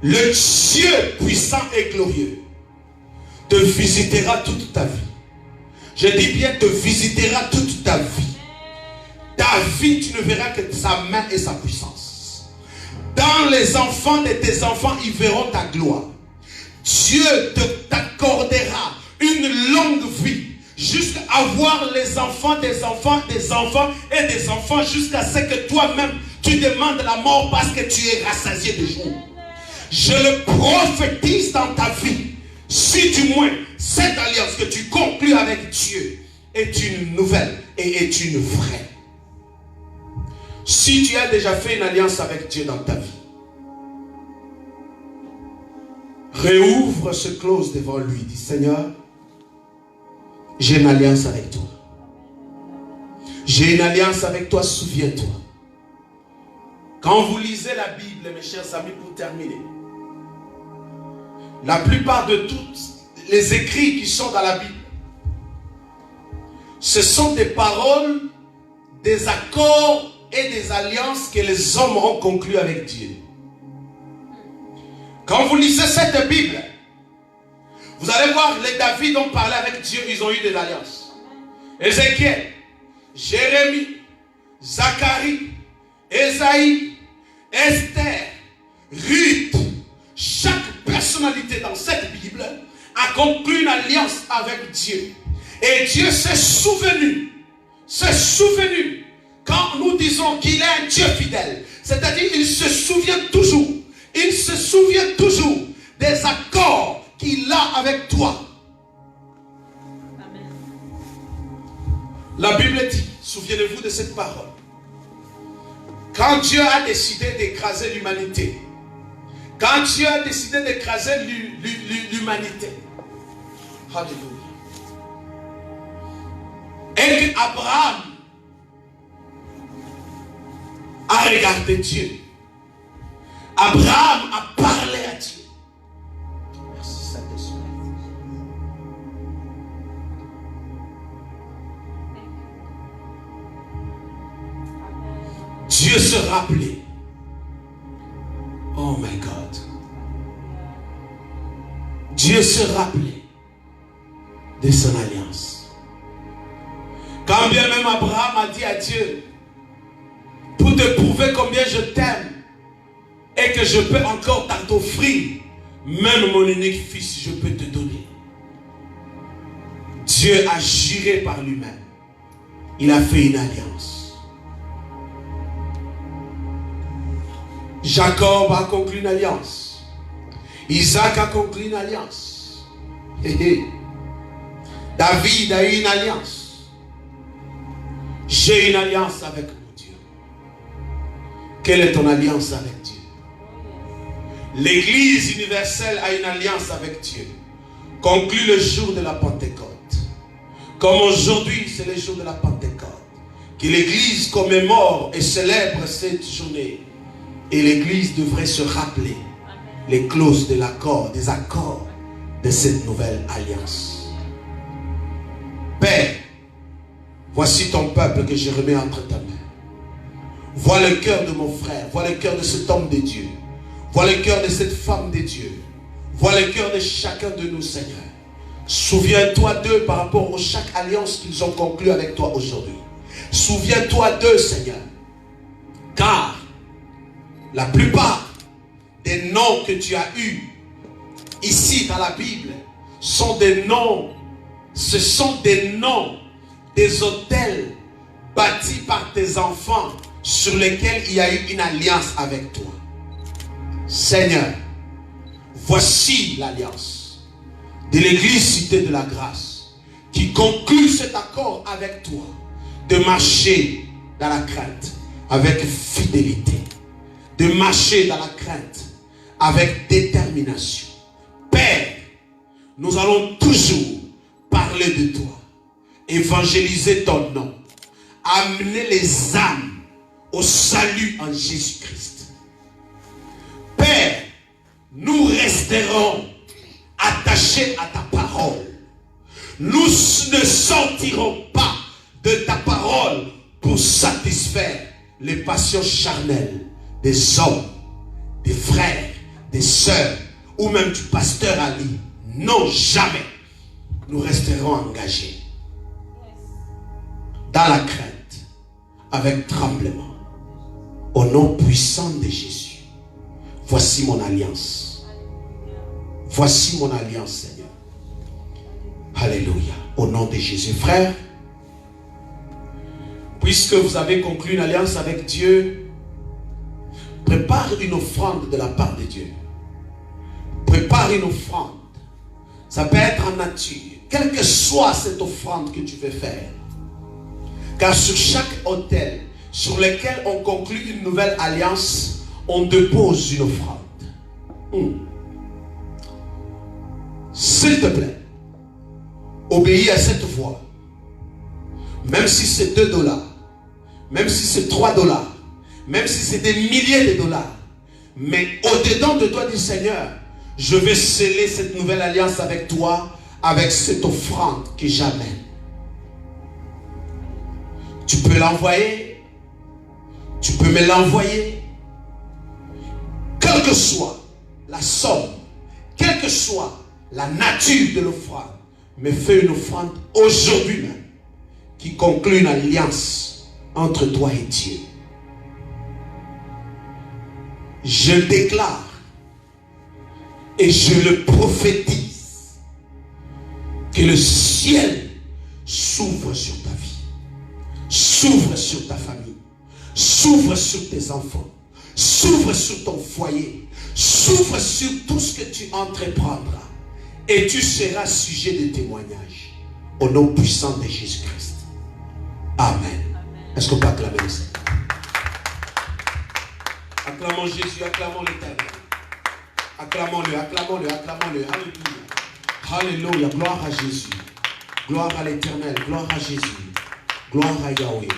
le Dieu puissant et glorieux, te visitera toute ta vie. Je dis bien, te visitera toute ta vie. ta vie, tu ne verras que sa main et sa puissance. Dans les enfants de tes enfants, ils verront ta gloire. Dieu t'accordera une longue vie jusqu'à avoir les enfants des enfants, des enfants et des enfants, jusqu'à ce que toi-même, tu demandes la mort parce que tu es rassasié de joie. Je le prophétise dans ta vie. Si du moins, cette alliance que tu conclus avec Dieu est une nouvelle et est une vraie. Si tu as déjà fait une alliance avec Dieu dans ta vie, réouvre ce clause devant lui. Dis, Seigneur, j'ai une alliance avec toi. J'ai une alliance avec toi, souviens-toi. Quand vous lisez la Bible, mes chers amis, pour terminer, la plupart de tous les écrits qui sont dans la Bible, ce sont des paroles, des accords et des alliances que les hommes ont conclues avec Dieu. Quand vous lisez cette Bible, vous allez voir, les David ont parlé avec Dieu, ils ont eu des alliances. Ézéchiel, Jérémie, Zacharie, Ésaïe, Esther, Ruth, chaque personnalité dans cette Bible a conclu une alliance avec Dieu. Et Dieu s'est souvenu quand nous disons qu'il est un Dieu fidèle. C'est-à-dire qu'il se souvient toujours. Il se souvient toujours des accords qu'il a avec toi. Amen. La Bible dit, souvenez-vous de cette parole. Quand Dieu a décidé d'écraser l'humanité, quand Dieu a décidé d'écraser l'humanité, alléluia, et qu'Abraham a regardé Dieu, Abraham a parlé à Dieu. Merci Saint-Esprit. Dieu se rappelait. Oh my God. Dieu se rappelait de son alliance. Quand bien même Abraham a dit à Dieu, pour te prouver combien je t'aime, et que je peux encore t'offrir, même mon unique fils, je peux te donner. Dieu a juré par lui-même. Il a fait une alliance. Jacob a conclu une alliance. Isaac a conclu une alliance. David a eu une alliance. J'ai une alliance avec mon Dieu. Quelle est ton alliance avec Dieu? L'Église universelle a une alliance avec Dieu, conclue le jour de la Pentecôte. Comme aujourd'hui, c'est le jour de la Pentecôte, que l'Église commémore et célèbre cette journée. Et l'Église devrait se rappeler les clauses de l'accord, des accords de cette nouvelle alliance. Père, voici ton peuple que je remets entre ta main. Vois le cœur de mon frère, vois le cœur de cet homme de Dieu. Vois le cœur de cette femme de Dieu. Vois le cœur de chacun de nous, Seigneur. Souviens-toi d'eux par rapport à chaque alliance qu'ils ont conclue avec toi aujourd'hui. Souviens-toi d'eux, Seigneur. Car la plupart des noms que tu as eus ici dans la Bible sont des noms, ce sont des noms des autels bâtis par tes enfants sur lesquels il y a eu une alliance avec toi. Seigneur, voici l'alliance de l'Église Cité de la Grâce qui conclut cet accord avec toi de marcher dans la crainte avec fidélité, de marcher dans la crainte avec détermination. Père, nous allons toujours parler de toi, évangéliser ton nom, amener les âmes au salut en Jésus-Christ. Père, nous resterons attachés à ta parole. Nous ne sortirons pas de ta parole pour satisfaire les passions charnelles des hommes, des frères, des sœurs ou même du pasteur Ali. Non, jamais. Nous resterons engagés dans la crainte avec tremblement. Au nom puissant de Jésus, voici mon alliance. Voici mon alliance, Seigneur. Alléluia. Au nom de Jésus. Frère, puisque vous avez conclu une alliance avec Dieu, prépare une offrande de la part de Dieu. Prépare une offrande. Ça peut être en nature. Quelle que soit cette offrande que tu veux faire. Car sur chaque autel sur lequel on conclut une nouvelle alliance, on dépose une offrande. S'il te plaît, obéis à cette voix. Même si c'est $2, même si c'est $3, même si c'est des milliers de dollars, mais au-dedans de toi, dit Seigneur, je vais sceller cette nouvelle alliance avec toi, avec cette offrande que j'amène. Tu peux l'envoyer, tu peux me l'envoyer, quelle que soit la somme, quelle que soit la nature de l'offrande, mais fais une offrande aujourd'hui même, qui conclut une alliance entre toi et Dieu. Je déclare et je le prophétise que le ciel s'ouvre sur ta vie, s'ouvre sur ta famille, s'ouvre sur tes enfants, s'ouvre sur ton foyer, s'ouvre sur tout ce que tu entreprendras et tu seras sujet de témoignage au nom puissant de Jésus-Christ. Amen. Est-ce qu'on peut acclamer le Seigneur? Acclamons Jésus, acclamons l'Éternel. Acclamons-le, acclamons-le, acclamons-le. Alléluia. Alléluia. Gloire à Jésus. Gloire à l'Éternel. Gloire à Jésus. Gloire à Yahweh.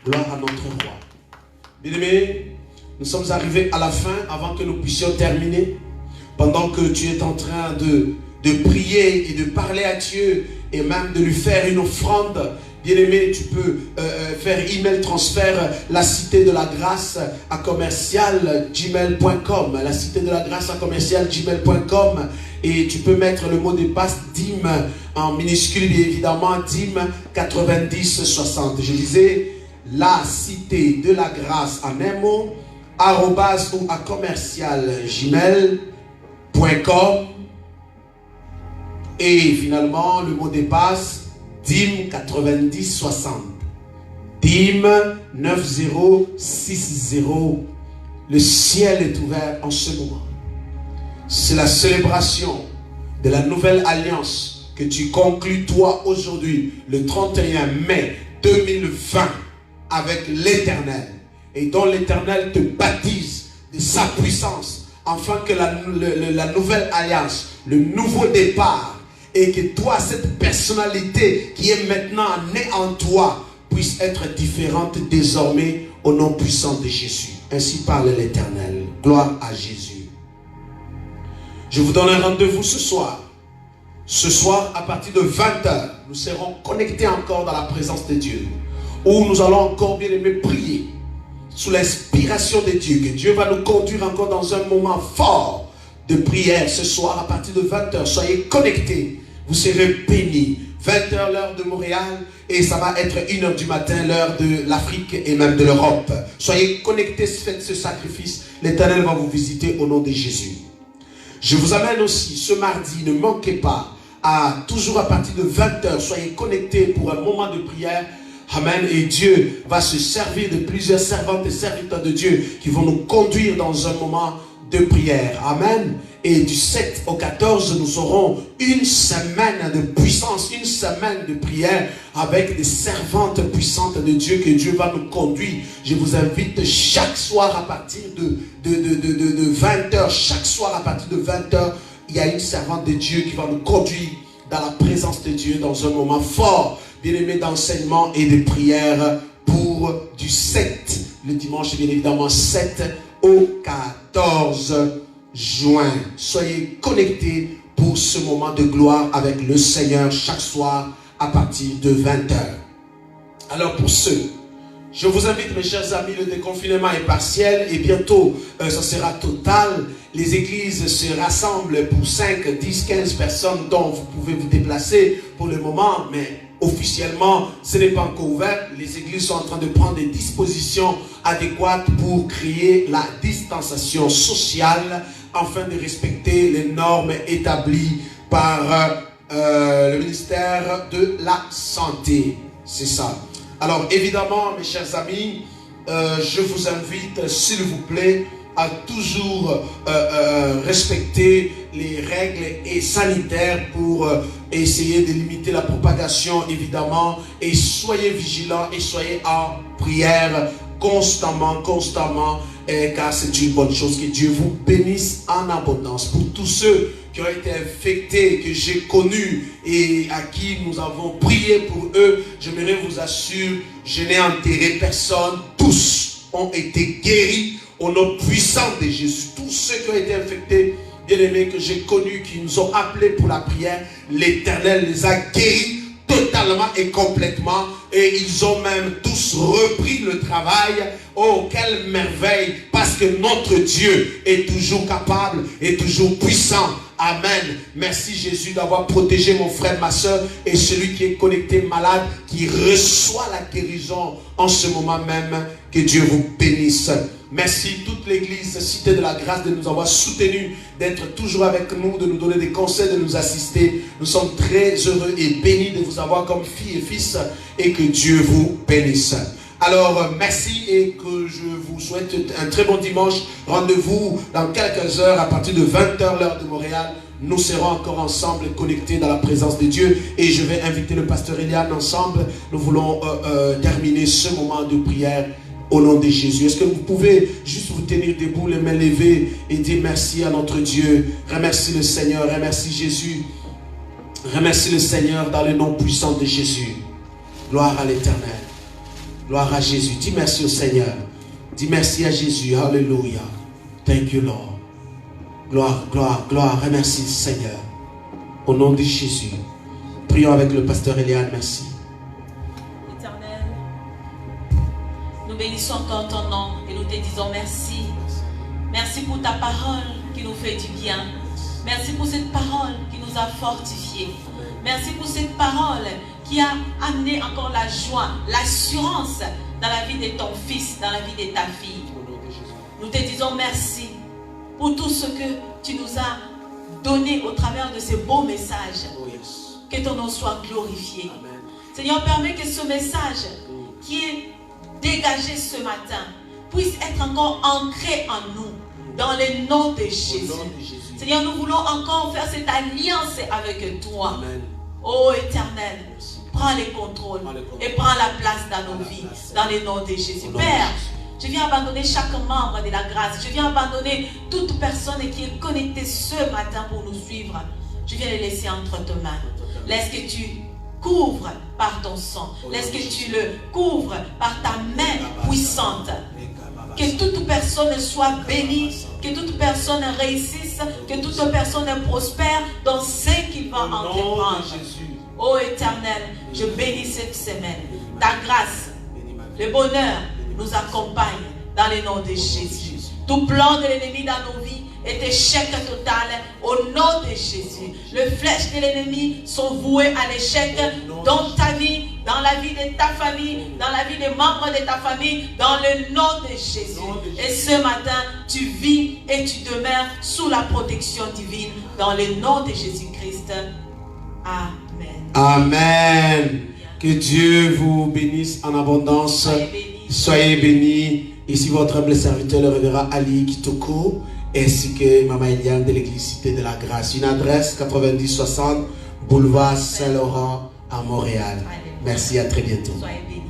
Gloire à notre roi. Bien-aimés, nous sommes arrivés à la fin avant que nous puissions terminer. Pendant que tu es en train de prier et de parler à Dieu et même de lui faire une offrande, bien-aimé, tu peux faire email transfert la cité de la grâce à commercial gmail.com, la cité de la grâce à commercial gmail.com, et tu peux mettre le mot de passe DIM en minuscule, bien évidemment, DIM 9060. Je disais la cité de la grâce en un mot, arrobas ou à commercial gmail.com, et finalement le mot de passe DIM 9060, DIM 9060. Le ciel est ouvert en ce moment. C'est la célébration de la nouvelle alliance que tu conclus toi aujourd'hui, le 31 mai 2020, avec l'Éternel, et dont l'Éternel te baptise de sa puissance, afin que la nouvelle alliance, le nouveau départ, et que toi, cette personnalité qui est maintenant née en toi, puisse être différente désormais au nom puissant de Jésus. Ainsi parle l'Éternel. Gloire à Jésus. Je vous donne un rendez-vous ce soir. Ce soir, à partir de 20h, nous serons connectés encore dans la présence de Dieu, où nous allons encore, bien aimé, prier sous l'inspiration de Dieu, que Dieu va nous conduire encore dans un moment fort de prière ce soir à partir de 20h. Soyez connectés. Vous serez bénis. 20h l'heure de Montréal et ça va être 1h du matin l'heure de l'Afrique et même de l'Europe. Soyez connectés, faites ce sacrifice. L'Éternel va vous visiter au nom de Jésus. Je vous amène aussi ce mardi, ne manquez pas, toujours à partir de 20h, soyez connectés pour un moment de prière. Amen. Et Dieu va se servir de plusieurs servantes et serviteurs de Dieu qui vont nous conduire dans un moment de prière. Amen. Et du 7 au 14, nous aurons une semaine de puissance, une semaine de prière avec des servantes puissantes de Dieu que Dieu va nous conduire. Je vous invite chaque soir à partir de 20h, chaque soir à partir de 20h, il y a une servante de Dieu qui va nous conduire dans la présence de Dieu dans un moment fort, bien aimé, d'enseignement et de prière pour du 7, le dimanche bien évidemment 7 au 14 juin. Soyez connectés pour ce moment de gloire avec le Seigneur chaque soir à partir de 20h. Alors pour ceux, je vous invite mes chers amis, le déconfinement est partiel et bientôt ça sera total. Les églises se rassemblent pour 5, 10, 15 personnes dont vous pouvez vous déplacer pour le moment, mais officiellement, ce n'est pas encore ouvert. Les églises sont en train de prendre des dispositions adéquates pour créer la distanciation sociale afin de respecter les normes établies par le ministère de la Santé. C'est ça. Alors évidemment, mes chers amis, je vous invite, s'il vous plaît, à toujours respecter les règles sanitaires pour essayer de limiter la propagation, évidemment, et soyez vigilants et soyez en prière constamment, car c'est une bonne chose. Que Dieu vous bénisse en abondance. Pour tous ceux qui ont été infectés, que j'ai connus et à qui nous avons prié pour eux, j'aimerais vous assurer, je n'ai enterré personne, tous ont été guéris au nom puissant de Jésus. Tous ceux qui ont été infectés, bien-aimés, que j'ai connus, qui nous ont appelés pour la prière, l'Éternel les a guéris totalement et complètement, et ils ont même tous repris le travail. Oh, quelle merveille, parce que notre Dieu est toujours capable et toujours puissant. Amen. Merci Jésus d'avoir protégé mon frère, ma soeur, et celui qui est connecté malade, qui reçoit la guérison en ce moment même. Que Dieu vous bénisse. Merci toute l'église Cité de la Grâce de nous avoir soutenus, d'être toujours avec nous, de nous donner des conseils, de nous assister. Nous sommes très heureux et bénis de vous avoir comme filles et fils, et que Dieu vous bénisse. Alors, merci et que je vous souhaite un très bon dimanche. Rendez-vous dans quelques heures à partir de 20h l'heure de Montréal. Nous serons encore ensemble connectés dans la présence de Dieu. Et je vais inviter le pasteur Eliane ensemble. Nous voulons terminer ce moment de prière au nom de Jésus. Est-ce que vous pouvez juste vous tenir debout, les mains levées et dire merci à notre Dieu. Remercie le Seigneur, remercie Jésus. Remercie le Seigneur dans le nom puissant de Jésus. Gloire à l'Éternel. Gloire à Jésus. Dis merci au Seigneur. Dis merci à Jésus. Alléluia. Thank you, Lord. Gloire, gloire, gloire. Remercie le Seigneur. Au nom de Jésus. Prions avec le pasteur Eliane. Merci. Éternel, nous bénissons encore ton nom et nous te disons merci. Merci pour ta parole qui nous fait du bien. Merci pour cette parole qui nous a fortifiés. Merci pour cette parole qui a amené encore la joie, l'assurance dans la vie de ton fils, dans la vie de ta fille. Nous te disons merci pour tout ce que tu nous as donné au travers de ces beaux messages. Que ton nom soit glorifié. Amen. Seigneur, permets que ce message qui est dégagé ce matin puisse être encore ancré en nous, dans le nom de Jésus. Seigneur, nous voulons encore faire cette alliance avec toi. Amen. Oh Éternel, prends les contrôles et prends la place dans nos vies, dans le nom de Jésus. Père, je viens abandonner chaque membre de la grâce. Je viens abandonner toute personne qui est connectée ce matin pour nous suivre. Je viens les laisser entre tes mains. Laisse que tu couvres par ton sang. Laisse que tu le couvres par ta main puissante. Que toute personne soit bénie, que toute personne réussisse, que toute personne prospère dans ce qu'il va entreprendre. Ô Éternel, je bénis cette semaine. Ta grâce, le bonheur nous accompagne dans le nom de Jésus. Tout plan de l'ennemi dans nos vies est échec total au nom de Jésus. Les flèches de l'ennemi sont vouées à l'échec dans ta vie, dans la vie de ta famille, dans la vie des membres de ta famille, dans le nom de Jésus. Et ce matin, tu vis et tu demeures sous la protection divine dans le nom de Jésus-Christ. Amen. Amen. Que Dieu vous bénisse en abondance. Soyez bénis. Ici votre humble serviteur, le révérend Ali Kitoko, ainsi que Maman Eliane de l'église Cité de la Grâce. Une adresse 9060 boulevard Saint-Laurent à Montréal. Merci, à très bientôt. Soyez bénis.